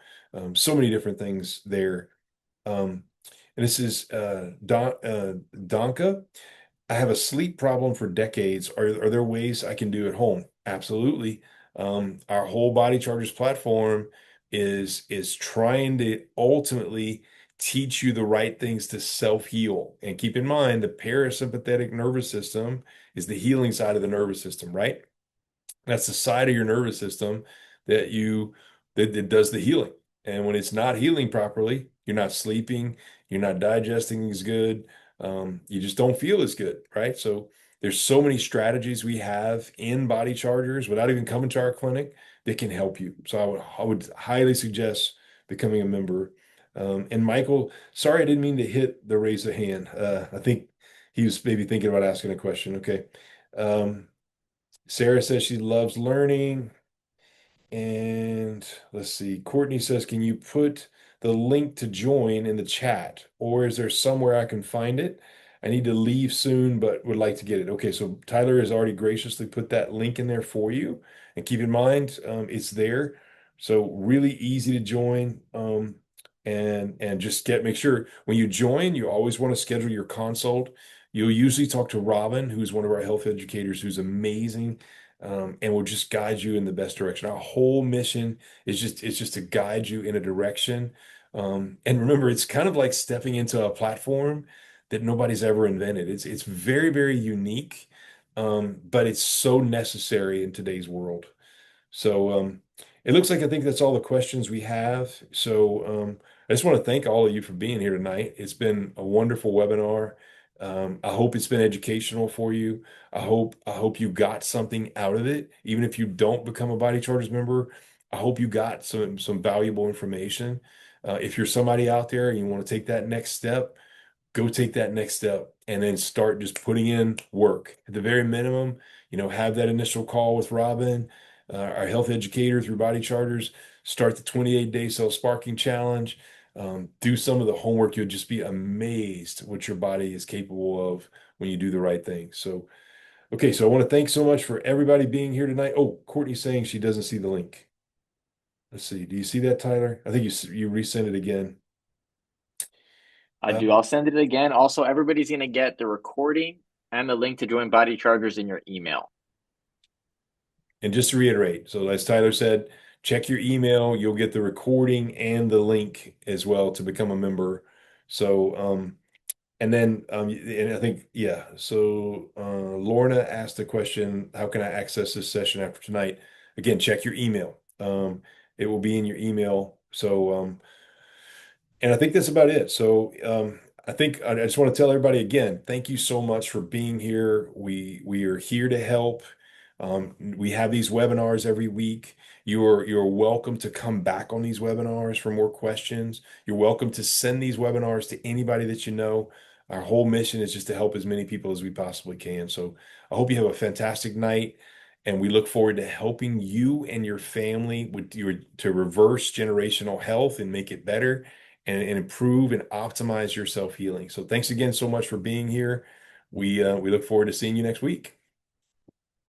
Speaker 1: So many different things there. And this is Donka. I have a sleep problem for decades. Are there ways I can do at home? Absolutely. Our whole Body Chargers platform is trying to ultimately teach you the right things to self-heal. And keep in mind, the parasympathetic nervous system is the healing side of the nervous system, right? That's the side of your nervous system that that does the healing. And when it's not healing properly, you're not sleeping, you're not digesting as good, you just don't feel as good, right? So there's so many strategies we have in Body Chargers without even coming to our clinic that can help you. So I would highly suggest becoming a member. And Michael, sorry, I didn't mean to hit the raise a hand. I think he was maybe thinking about asking a question. Okay. Um, Sarah says she loves learning. And let's see, Courtney says, can you put the link to join in the chat, or is there somewhere I can find it? I need to leave soon, but would like to get it. Okay, so Tyler has already graciously put that link in there for you. And keep in mind, it's there. So really easy to join. And just make sure when you join, you always want to schedule your consult. You'll usually talk to Robin, who's one of our health educators, who's amazing, and will just guide you in the best direction. Our whole mission is just to guide you in a direction. And remember, it's kind of like stepping into a platform that nobody's ever invented. It's very, very unique, but it's so necessary in today's world. So it looks like I think that's all the questions we have. So I just want to thank all of you for being here tonight. It's been a wonderful webinar. I hope it's been educational for you. I hope you got something out of it. Even if you don't become a Body Chargers member, I hope you got some valuable information. If you're somebody out there and you want to take that next step, go take that next step and then start just putting in work. At the very minimum, have that initial call with Robin, our health educator through Body Chargers, start the 28-day self-sparking challenge, do some of the homework. You'll just be amazed what your body is capable of when you do the right thing. So, okay, so I want to thank so much for everybody being here tonight. Oh, Courtney's saying she doesn't see the link. Let's see. Do you see that, Tyler? I think you resend it again.
Speaker 2: I do. I'll send it again. Also, everybody's going to get the recording and the link to join Body Chargers in your email.
Speaker 1: And just to reiterate, so as Tyler said, check your email. You'll get the recording and the link as well to become a member. So, and then, and I think, yeah. So, Lorna asked the question, how can I access this session after tonight? Again, check your email. It will be in your email. So, and I think that's about it. So I think I just want to tell everybody again, thank you so much for being here. We are here to help. We have these webinars every week. You're welcome to come back on these webinars for more questions. You're welcome to send these webinars to anybody that you know. Our whole mission is just to help as many people as we possibly can. So I hope you have a fantastic night. And we look forward to helping you and your family to reverse generational health and make it better and improve and optimize your self-healing. So thanks again so much for being here. We look forward to seeing you next week.